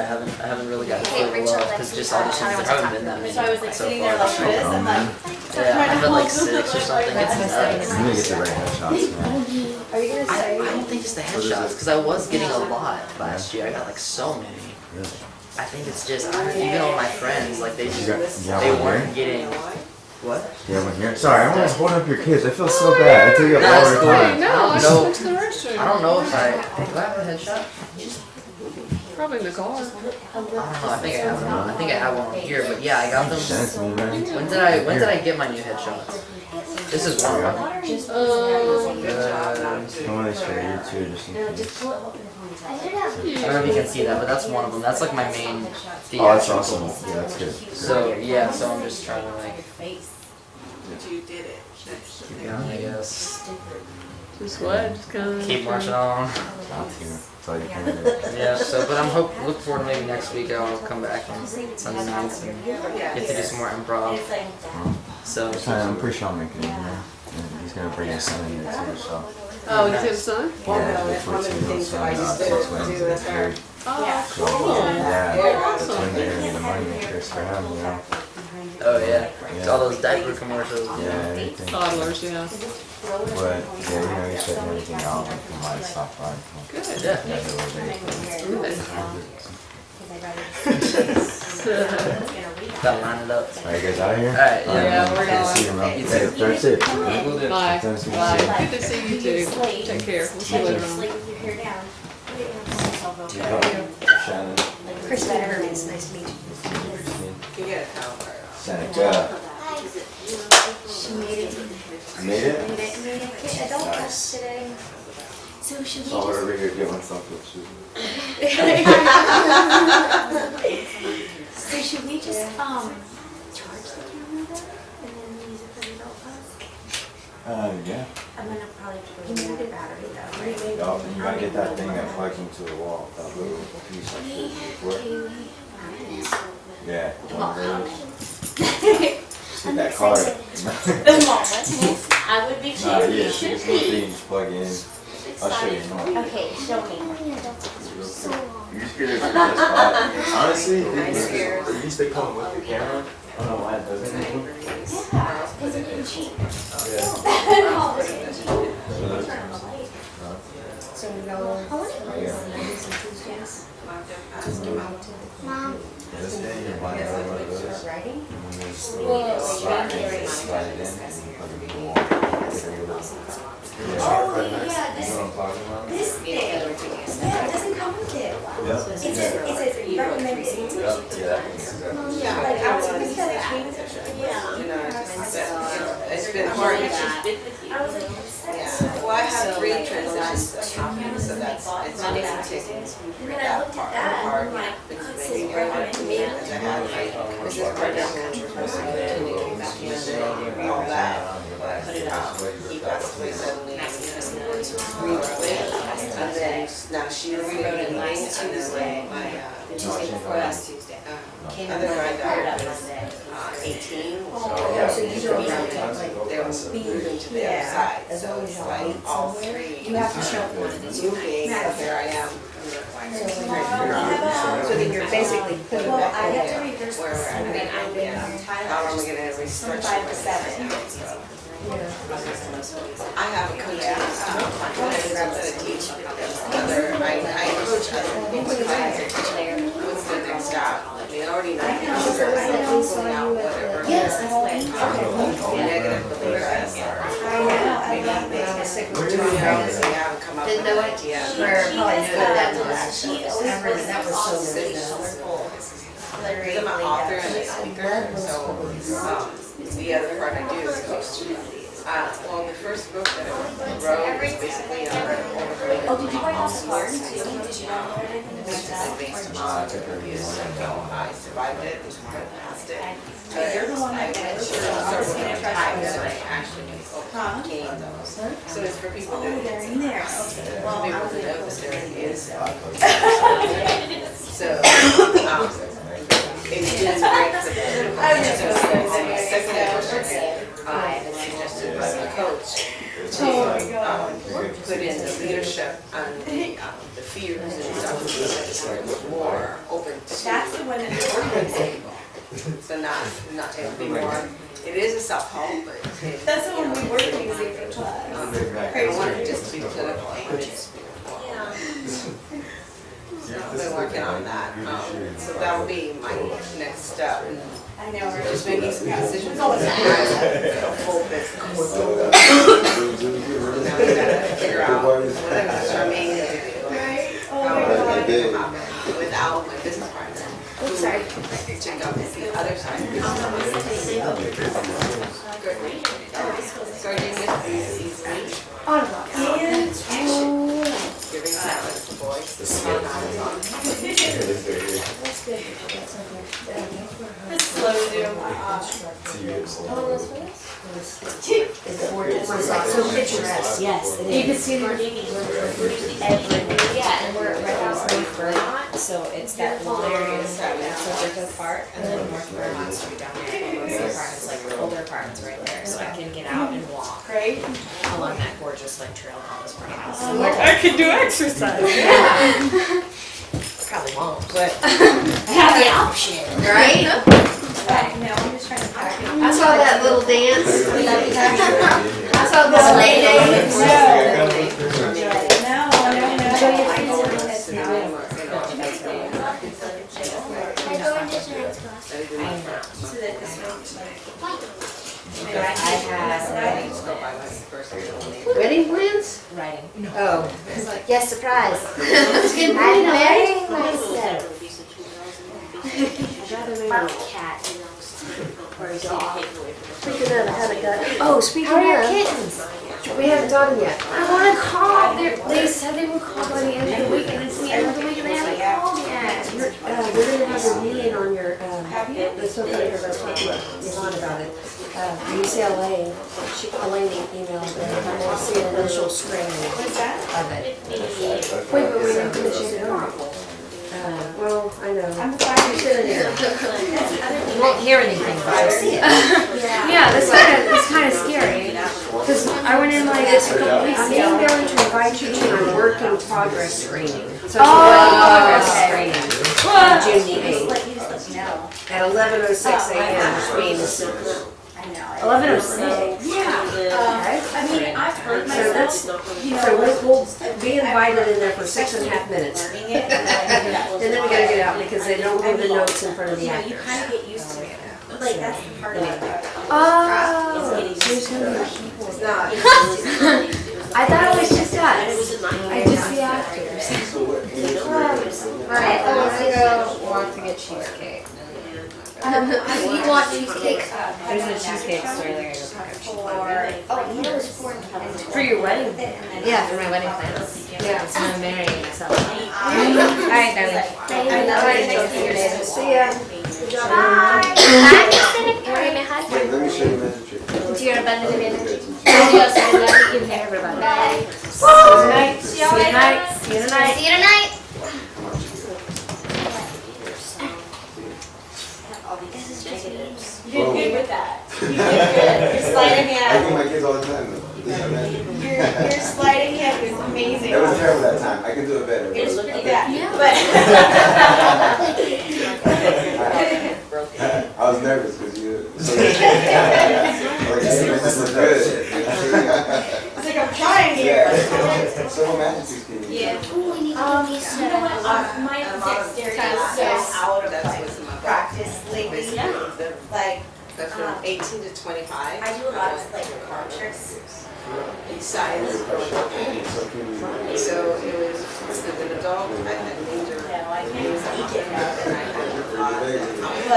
haven't really gotten to feel the love because just auditions there haven't been that many So I was like so sitting far. there like this, Oh, and man. like, Yeah, I've had like 6 or something. It's nuts. You need to get the right headshots, man. Are you gonna I say? don't think it's the headshots because I was getting a lot last year. I got like so many. Really? I think it's just even all my friends like they just You got they one weren't here? getting what? Do you have one here? Sorry, I'm always holding up your kids. I feel so bad. I take up No, all it's your cool. time. No, I No. just went to the restroom. I don't know if I do I have a headshot? Probably in the car. I don't know. I think I have one. I think I have one on here, but yeah, I got them. Send it to me, man. When did I get my new headshots? This is one of them. I want to show you too, just in no, case. just pull it open the ponytail. I don't know if you can see that, but that's one of them. That's like my main Oh, that's theatrical. awesome. Yeah, that's good. So yeah, so I'm just trying to like you did it. keep going, I guess. Just what? Just kind of. Keep marching on. Got to. That's all you can do. Yeah. So, but I'm look forward to maybe next week I'll come back on Sunday nights and get to do some more improv. So I'm pretty sure I'll make it in here. And he's gonna bring his son in there too, so. Oh, you have a son? Yeah, the 14-year-old son, two twins in the third. Oh, So, yeah, the twins are gonna be the money makers for him, you know? oh yeah, it's all those diaper commercials. Yeah, everything. toddlers, yeah. But, yeah, you know, he's setting everything out, like, from my stop by. Good. Yeah. Yeah, the little day. Gotta line it up. Are you guys out of here? Alright, yeah. Yeah, we're Good to going. see you, man. You Hey, too. that's it. Bye. Nice to meet you. Bye. Good to see you too. Take care. We'll see you later on. With your hair down. Shannon. Kristen Hermes, nice to meet you. Seneca. She made it. You made it? Made it. Adult Nice. class today. So should we So I'll just? over here get myself a shoe. So should we just charge the camera then and then use it for the adult class? Yeah. I'm gonna probably put it in the battery though, right? Oh, you gotta get that thing that plugs into the wall, that little piece I showed you before. Yeah, one of those. Get that card. I would be Nah, too. yeah, see this little thing you just plug in. I'll show you more. Okay, show me. You just get it from this spot. Honestly, at least they come with the camera. I don't know why it doesn't. So we go. Mom. This day you're buying another one of those. Writing? And then there's little slot where you slide it in and you plug it in the wall. Get a little. Yeah, You know what I'm talking about? this thing. Yeah, it doesn't come with it. Yeah. It's a recommended seat. Yeah, that thing is exactly. Like I was thinking that it came with it. It's been hard. I was like, Well, I have 3 transitions. So that It's Mondays and Tuesdays. And then I looked at that and I'm like, that's his recommendation. Mrs. Cardell was supposed to continue back in all that, but he passed away suddenly. Rewrote it, and then now she rewrote it last Tuesday. Tuesday before last Tuesday. Came in Other and granddaughter put it up was Monday. 18, So you don't they were moving to the other side, so it's like all three. You have to show one of these. Moving, so here I am. So then you're basically putting Well, back I in have to there. reverse Where this. I mean, I've been on how am I gonna from restructure 5 to this? 7. I have a continuous to teach other, I coach other people what's the next step. They already know. Pulling out whatever. Negative beliefs. They haven't come up with an idea. That was so good. Because I'm an author and a speaker, so the other part I do is coach. Well, the first book that I wrote was basically Oh, did you write on the card too? Did you based on abuse, so I survived it, passed it. You're the one that went Several different times and I actually overcame those. So it's for people that. they're in there. Well, people to know that there is. So, it didn't break the second edition. Suggested by the coach to put in the leadership and the fears and stuff so it was more open to. That's the one that you're So not it would be more. It is a self-help, but That's the one we were using for class. I don't want it just to be political. I want it just to be Yeah. So I've been working on that. So that will be my next step. I know, we're Just making some decisions on the full business. Now we gotta figure out what I'm gonna start making it do. How am I gonna come up without my business partner? sorry. Check out the other side. Starting with these easily. Giving silence to boys. This on Amazon. Slow Zoom. So picturesque, yes. You can see the yeah, and we're right outside of Vermont, so it's that long area, so Griffith Park, and then North Vermont Street down there. North Park is like the older apartments right there, so I can get out and walk Great. along that gorgeous like trail called this house. I'm like, I could do exercise. Probably won't, but I have the option, right? No, I'm just trying to pack it. I saw that little dance. I saw this I go into science class. I had Wedding plans? writing. Oh. Yes, surprise. I'm married myself. Cat. Speaking of, I haven't got. Oh, speaking How are your of, kittens? we haven't done it yet. I want to call. They said they would call by the end of the week, and it's the end of the week, and they haven't called yet. We're gonna have a meeting on your, the so-called, I was talking to Yvonne about it. UCLA, Elaine emailed, and I want to see an initial screening of it. Wait, but we didn't finish it up. Well, I know. You're sitting there. You won't hear anything, but you'll see it. Yeah, that's kind of scary. Because I went in like a couple weeks ago. I'm going to invite you to my work in progress screening. So it's a work in progress screening on June the 8th at 11:06 a.m. which means I know. 11:06. I mean, I've heard So that's, so we'll be invited in there for 6.5 minutes. learning it, And then we gotta get out because they don't have the notes in front of the you actors. kind of get used to it. Like, that's the part of it. Oh. It's not. I thought it was just us. I just the actors. Alright, I want to go walk to get cheesecake. You want cheesecake? There's a cheesecake store there. Oh, you know it's 4 For your wedding? Yeah, for my wedding plans. Yeah, Yeah, so I'm marrying myself. Alright, darling. See ya. Bye. Bye, Miss Let me show you Magic Trick. Do you want to bend it in? Adios, I love you, everybody. Bye. See you tonight. See you tonight. See you tonight. This is just me. You did good with that. You did good. Your sleight of I hand. give my kids all the time though. They have magic. Your sleight of hand was amazing. That was terrible that time. I can do it better. It was pretty bad. I was nervous because you. So, like, this is good. It's like I'm trying here. Yeah. So what magic tricks can you do? Yeah. Ooh, we need to do these You know what? My dexterity is so out of practice lately. Like, From 18 to 25. I do a lot of like card tricks. Besides, So can you? so it was as an adult, I had major. No, I can't speak it. And I had a lot of But I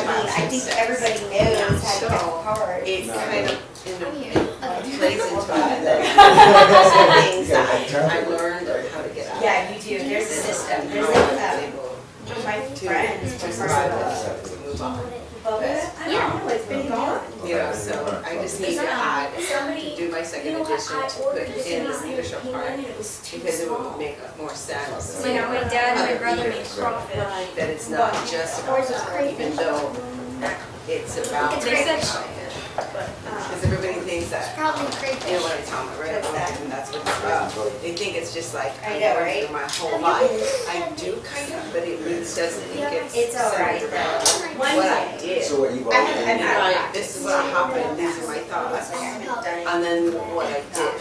mean, I think everybody knows how to get cards. it kind of plays into it. Things that I learned how to get out. Yeah, you do. There's a system. There's like my friends. To survive it, to move on. Yeah, no, it's been gone. You know, so I just need to add, to do my second edition to put in the leadership part because it would make more sense. My dad and my brother made profit. crawfish. That it's not just about that, even though it's about. They said Because everybody thinks that, Probably you know crayfish. what I tell them, right? And that's what it's about. They think it's just like, I I know, know, right? through my whole life. I do kind of, but it really doesn't think It's all right. centered around One what I day. did. So what you've I already haven't done. had Right, this is what happened, these are my thoughts, and then what I did.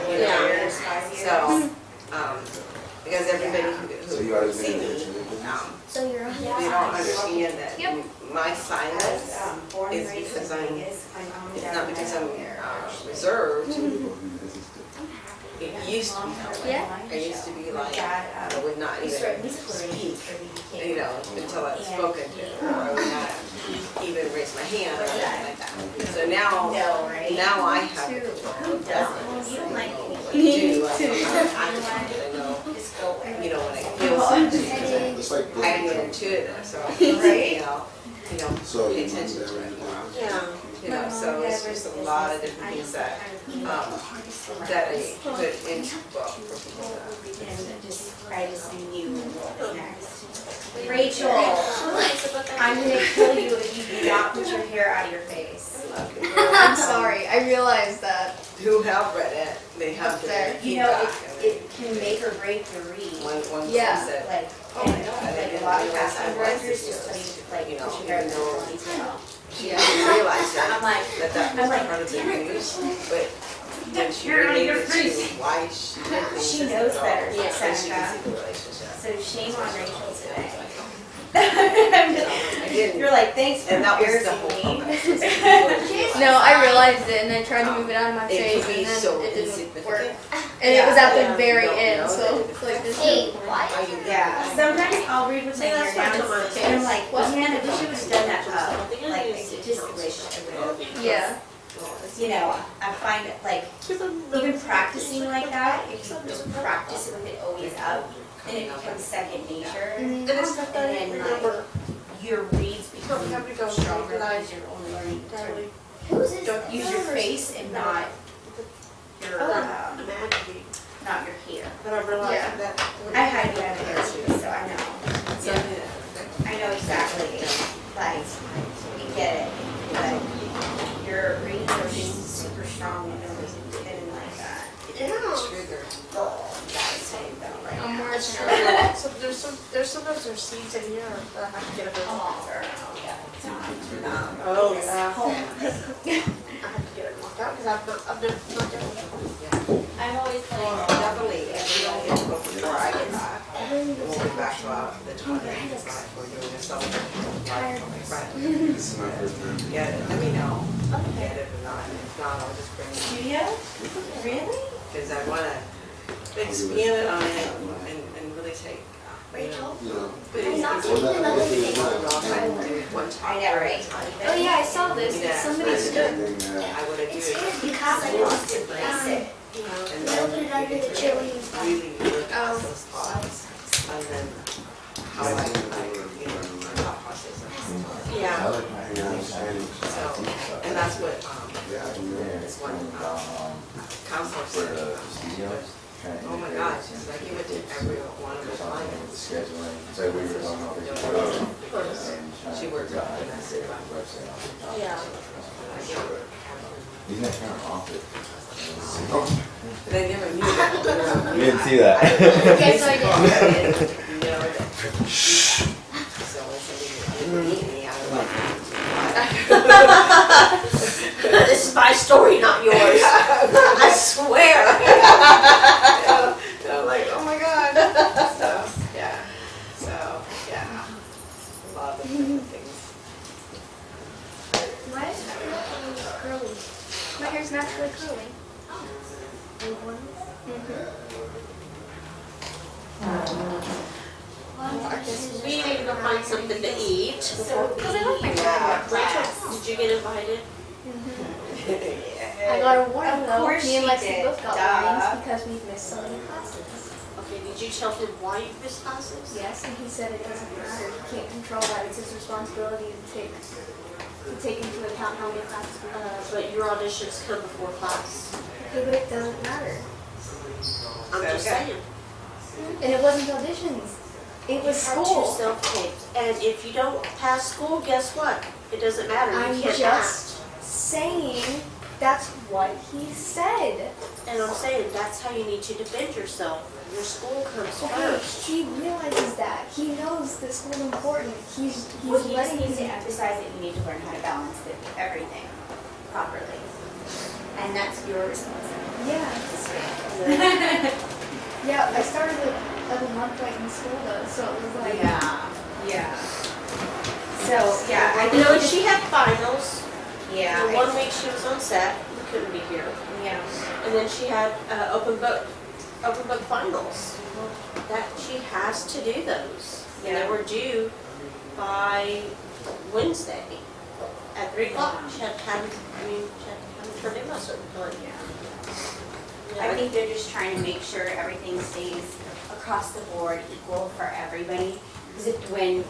You know, so, because everybody So you who already see been me, So you're on they don't understand that Yep. my silence is because it's not because I'm reserved. It used to be that way. Yeah. I used to be like, I would not even speak, you know, until I'd spoken to, or I would not even raise my hand or anything like that. So now I have the control of that. You don't like What I do, I know, you know, when I feel something, It's like. I get intuitive, so, So pay you attention do to it everything. more. You know, so it's just a lot of different things that I put into the book for people to. Rachel, I'm gonna kill you if you do not put your hair out of your face. I'm sorry. I realized that. Who have read it, they have the There. You know, feedback. it can make or break your read. One Yeah. said, Like, oh my God, I like a didn't lot of realize casting I was directors this just tell you to like you know, put your hair in even though detail. she didn't realize that, I'm like, that was I'm like, part of the damn it, news, but when she You're out of your related to face. why she did things. She as an knows adult, better, then she Seneca. can see the relationship. So shame on Rachel today. I didn't, You're like, thanks for and that was the embarrassing whole me. purpose. was to realize No, I realized it and I tried to move it out of my It face could be and then so it didn't work. insignificant. And it was at Yeah. the very You don't end, know so that it's like this. Hey, why? Yeah, sometimes I'll read what's in your notes, and I'm like, What? man, I wish it was done that like, just wish it would. Yeah. You know, I find it like, even practicing like that, if you just practice it with it always up, then it becomes second nature. And then like, your reads become stronger because you're only learning to use your face and not your, not your hair. But I realized Yeah. that. I had you out of hair too, so I know. I know exactly, like, you get it, but your reads are just super strong and didn't like that. Trigger. That's saying though, right I'm now. more So there's sometimes there's seeds in here that I have to get a bit of. Oh, girl, yeah. Oh, yeah. I have to get it knocked out because I've been not doing it. I'm always playing. Definitely, if you don't get to go before I get back, we'll get back to the 20th, it's like we're doing a celebration. This is my first time. Get it, let me know, get it or not, if not, I'll just bring it, Studio? Really? because I wanna expand it on it and really take, Rachel? You know. but it's. I'm not Well, taking another that- thing. One I top. know, right? Oh yeah, I saw this. Yeah. Somebody That's stood. everything, I would have It's do here it. because I want to embrace it. And They'll then put it under the chili. really look at those thoughts, and then how I you know, my thought process. Yeah. So, and that's what, this one, counselor said. Oh my gosh, she's like, you went to every one of the clients. Scheduling, so we were talking about this. She worked on it, and I said about Yeah. He's not trying to off it. They never knew that. You didn't see that. Yes, I did. No, that. So when somebody didn't meet me, I was like, This is my story, not yours. I swear. I'm like, oh my god. So, yeah. A lot of different things. Why is it curly? My hair's naturally curly. We need to go find something to eat. Because I like my Rachel, did you get invited? I got a warning Of though. course Me and she Lexi did. both got Duh. warnings because we've missed so many classes. Okay, did you tell him why you missed classes? Yes, and he said it doesn't matter. He can't control that. It's his responsibility to take into account how many classes we have. But your auditions come before class. Okay, but it doesn't matter. I'm just saying. And it wasn't auditions. It was You have school. two self-tapes. And if you don't pass school, guess what? It doesn't matter. You I'm can't just act. saying that's what he said. And I'm saying that's how you need to defend yourself. Your school comes Okay, first. he realizes that. He knows that school's important. He's Well, he just letting needs to me. emphasize that you need to learn how to balance everything properly. And that's your responsibility. Yeah. Yeah, I started a month right in school though, so it was like. Yeah. So, yeah, I You think know, we and just, she had finals. yeah. The 1 week she was on set, you couldn't be here. Yeah. And then she had open book finals. That she has to do those. And they Yeah. were due by Wednesday at 3 o'clock. She had to have them turned in by a certain time. I think they're just trying to make sure everything stays across the board equal for everybody. Because when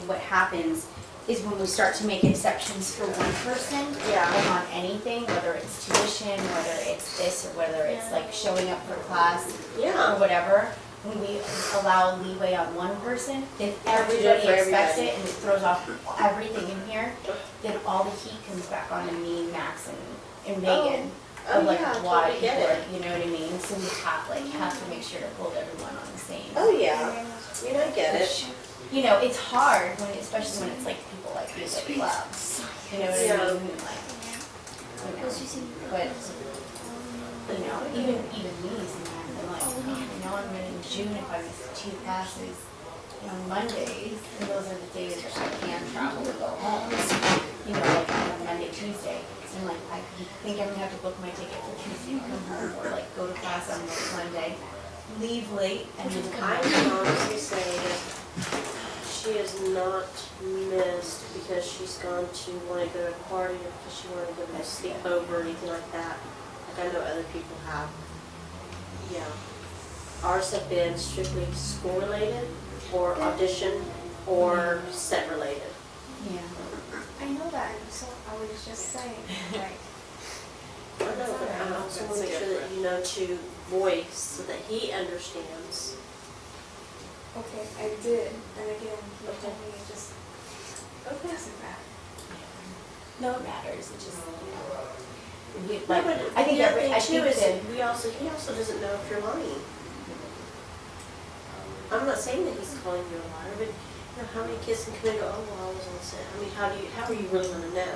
what happens is when we start to make exceptions for one person, like on anything, whether it's tuition, whether it's this, or whether it's like showing up for class, Yeah. or whatever, when we allow leeway on one person, then everybody for expects everybody. it and it throws off everything in here. Then all the heat comes back on to me, Max, and Megan. Oh, Of like yeah, I why totally get people it. are, you know what I mean? So we have to make sure to hold everyone on the same. Oh, yeah. You know, I get it. You know, it's hard when, especially when it's like people like you that clubs. You know what Yeah. I mean? Like, but you know, even me sometimes I'm like, oh, you know, I'm in June if I miss 2 classes on Mondays, and those are the days that I can travel to go home. You know, like on Monday, Tuesday. And like I think I'm gonna have to book my ticket for Tuesday and come home, or like go to class on Monday, leave late, and then come I back. can honestly say that she has not missed because she's gone to want to go to a party or because she wanted to go to a sleepover or anything like that. Like I know other people have. Yeah. Ours have been strictly school related or audition or set related. Yeah. I know that, so I was just saying, like. I know, but I also want to make sure that you know to voice so that he understands. Okay, I did, and again, he told me it just doesn't matter. No, it matters. It just, we, No, like, but I think the other every, thing I too think is that, he also doesn't know if you're lying. I'm not saying that he's calling you a liar, but you know, how many kids can come in and go, oh, well, I was on set. I mean, how are you really going to know?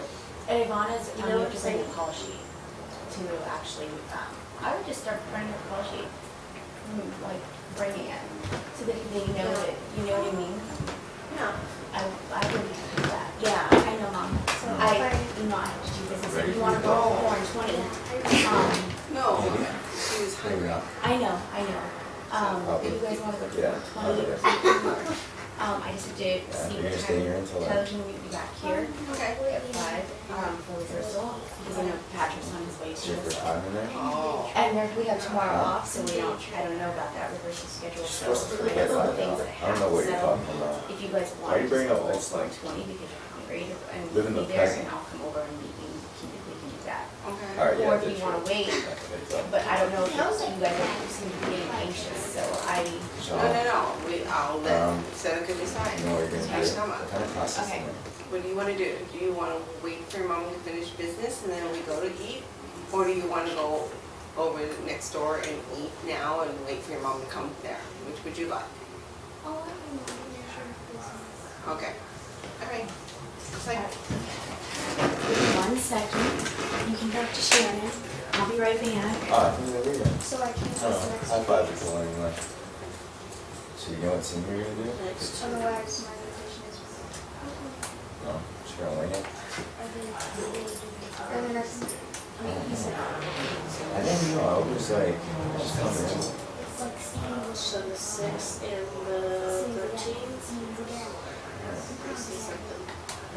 at Ivana's, You you know have what to I'm bring a saying? call sheet to actually, I would just start printing a call sheet, like, bringing it, so that they know that, you know what I mean? Yeah. I would do that. Yeah, I know, Mom. So You know, I have to do business. If you wanna go Orange 20, No, she was hungry. I know. If you guys want to go to Yeah. 420 or something, I just have to see You're what gonna stay here time until then? Tyler's gonna be back here at 5 for rehearsal. Because I know Patrick's on his way Is your to. first time in there? Oh. And we have tomorrow off, so I don't know about that rehearsal schedule. You're supposed to So forget some about things that. that I don't know what you're happen. talking about. If you guys Why want are you to bringing just up go old to stuff? 420 because you're ready to, and Live in we'll the be there present. and I'll come over and we can do that. Okay. Alright, yeah. Or if that's you want to true. wait, but I don't know if you guys seem to be getting anxious, so No. I'll let Seneca decide. You know what you're gonna Next do? time. What kind of process Okay. is it? What do you want to do? Do you want to wait for your mom to finish business and then we go to eat? Or do you want to go over next door and eat now and wait for your mom to come there? Which would you like? Oh, I don't know. Okay. All right. It's like, 1 second. You can talk to Shannon. I'll be right back. Ah, yeah, there you go. So I can't I miss don't the know. next High one. five is cool anyway. So you know what senior you're gonna do? Next. Otherwise, my invitation is. No, just gonna wing it. And then that's. I didn't know, I was like, just coming in. It's like seeing So the 6th and the 13th. See something.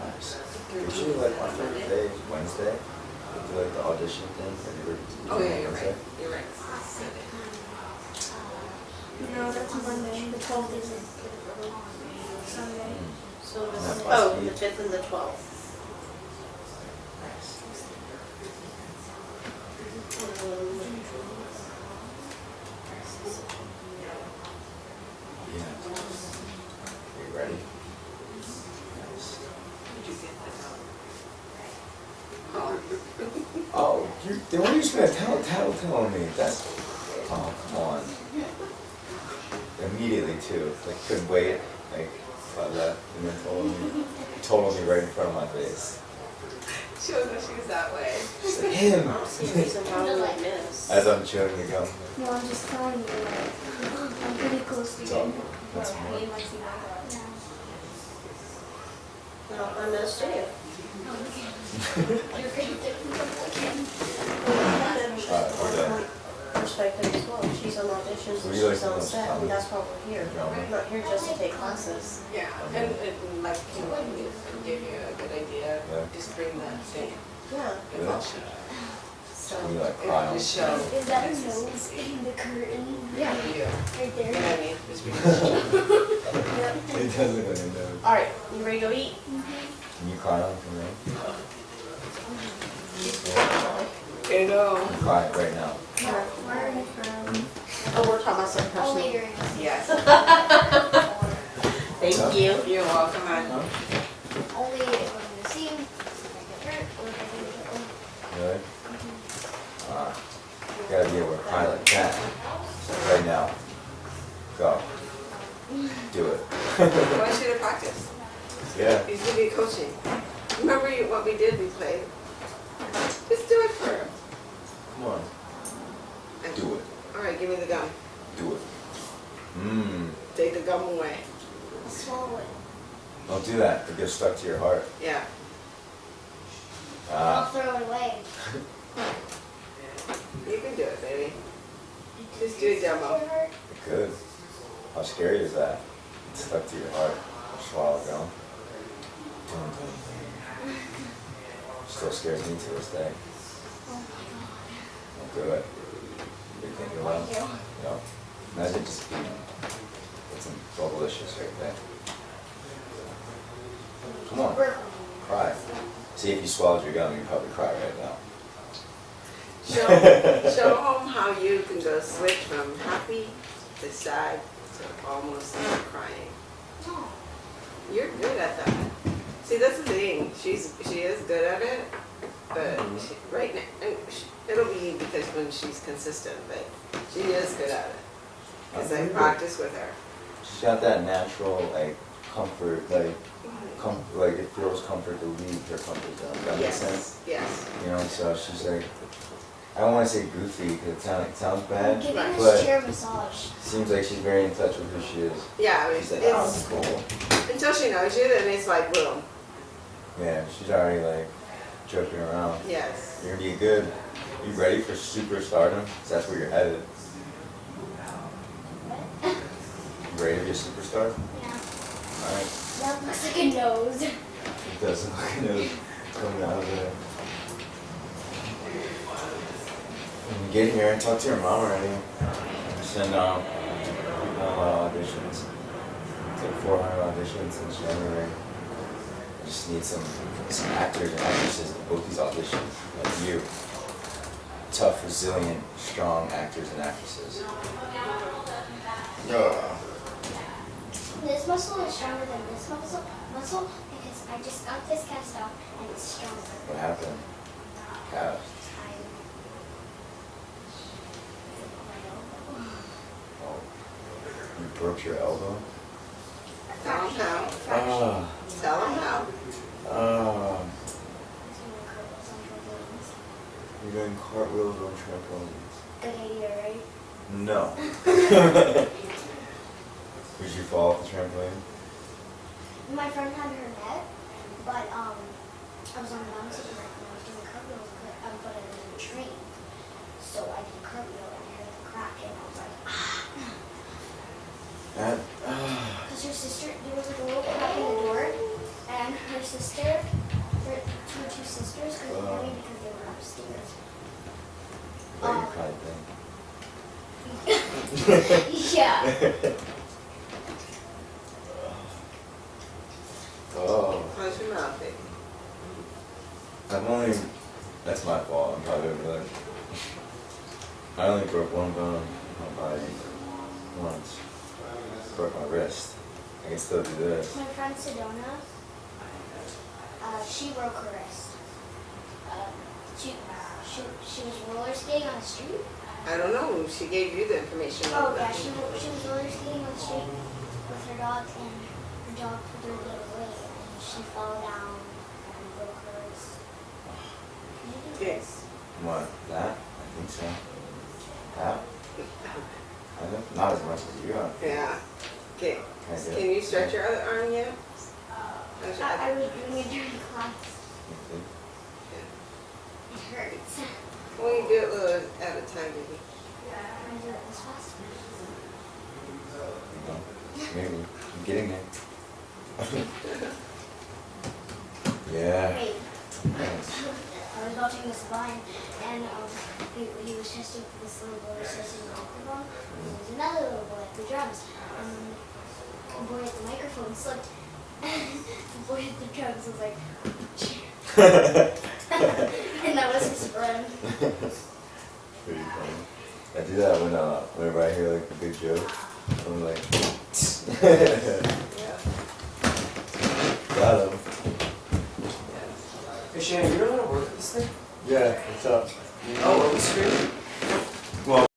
Nice. Usually like on Thursday, Wednesday, we do like the audition thing. Have you ever oh done yeah, that you're Wednesday? right. You're right. No, that's Monday. The 12th isn't. Sunday. So the, And that oh, BuzzFeed. the 5th and the 12th. Nice. Yeah. Are you ready? Nice. Oh, then what are you just gonna tell me? That's, oh, come on. Immediately too, like couldn't wait, like, I left and then told me right in front of my face. She was when she was that way. She's like, him! See if there's something I would miss. As I'm chewing the gum. No, I'm just telling you, like, I'm pretty close to It's all getting. good. That's more. Me and Lexi both are. No, I missed you. Alright, we're done. Perspective as well. She's on auditions and Would you like she's to on know set, something? and that's why we're here. Drama? We're not here just to take classes. Yeah, and like, you know, give you a good idea, Yeah. just bring that thing. Yeah. Good. So, You like cry on. just show. Is that a nose in the curtain? Yeah. Right You know there? what I mean? Just because. It does look like a nose. All right, you ready to go eat? Can you cry on for me? You know. Cry right now. Where are you from? Oh, we're talking about something Oh, personal. you're in. Yes. Thank you. You're welcome, man. Only if I'm gonna see him, if I get hurt, or if I need to go. Really? Gotta be able to cry like that. So right now. Go. Do it. I want you to practice. Yeah. He's gonna be coaching. Remember what we did? We played. Just do it for him. Come on. Do it. All right, give me the gum. Do it. Mmm. Take the gum away. Swallow it. Don't do that. It gets stuck to your heart. Yeah. I'll Ah. throw it away. You can do it, baby. Just do a demo. Good. How scary is that? It's stuck to your heart. Swallow gum. Still scares me to this day. Don't do it. You're thinking about it. You know, imagine just being, it's delicious right there. Come on, cry. See, if you swallowed your gum, you'd probably cry right now. Show them how you can go switch from happy to sad to almost crying. You're good at that. See, that's the thing. She is good at it, but right now, and it'll be because when she's consistent, but she is good at it. Because I practice with her. She's got that natural, like, comfort, like, like it feels comfort to leave her comfort zone. That makes sense? Yes. You know, so she's like, I don't want to say goofy because it sounds bad, Giving this but chair a massage. seems like she's very in touch with who she is. Yeah, I mean, She's like, oh, it's, it's cool. until she knows you, then it's like, boom. Yeah, she's already like joking around. Yes. You're gonna be good. You ready for superstardom? 'Cause that's where you're headed. be a superstar? Yeah. Alright. That looks like a nose. It doesn't look like it coming out of there. When you get here, talk to your mom already. Send out a lot of auditions. It's like 400 auditions since January. I just need some actors and actresses to book these auditions, like you. Tough, resilient, strong actors and actresses. This muscle is stronger than this muscle because I just got this cast off and it's stronger. What happened? Calves. Oh. You broke your elbow? Tell them how. Ah. Tell them how. Ah. You're doing cartwheels on trampolines. Good idea, right? No. Did you fall off the trampoline? My friend had her net, but I was on the mountain and I was doing cartwheels, but I wasn't trained. So I did a cartwheel and I heard the crack and I was like, Because her sister, there was like a little crack in the door, and her sister, her two sisters couldn't hear me because they were upstairs. But you cried then. Yeah. Oh. How's your mouth, baby? That's my fault. I'm probably over I only broke one bone in my body once. Broke my wrist. I can still do this. My friend Sedona, she broke her wrist. She was roller skating on the street. I don't know. She gave you the information. Oh yeah, she was roller skating on the street with her dog, and her dog pulled her leg away, and she fell down and broke her wrist. Can you do this? What? That? I think so. That? I don't, not as much as you are. Yeah. Okay. Can I do it? Can you stretch your other arm yet? I was doing it during class. Okay. It hurts. Well, you do it a little at a time, baby. Can I do it this fast? Maybe. I'm getting there. Yeah. Wait. Thanks. I was watching this Vine, and he was testing, this little boy was testing the microphone, and there was another little boy at the drums, and the boy at the microphone slipped, and the boy at the drums was like, and that was his friend. Pretty funny. I do that whenever I hear like a big joke. I'm like, got him. Hey Shannon, you know how to work with this thing? Yeah, what's up? Oh, are we screaming?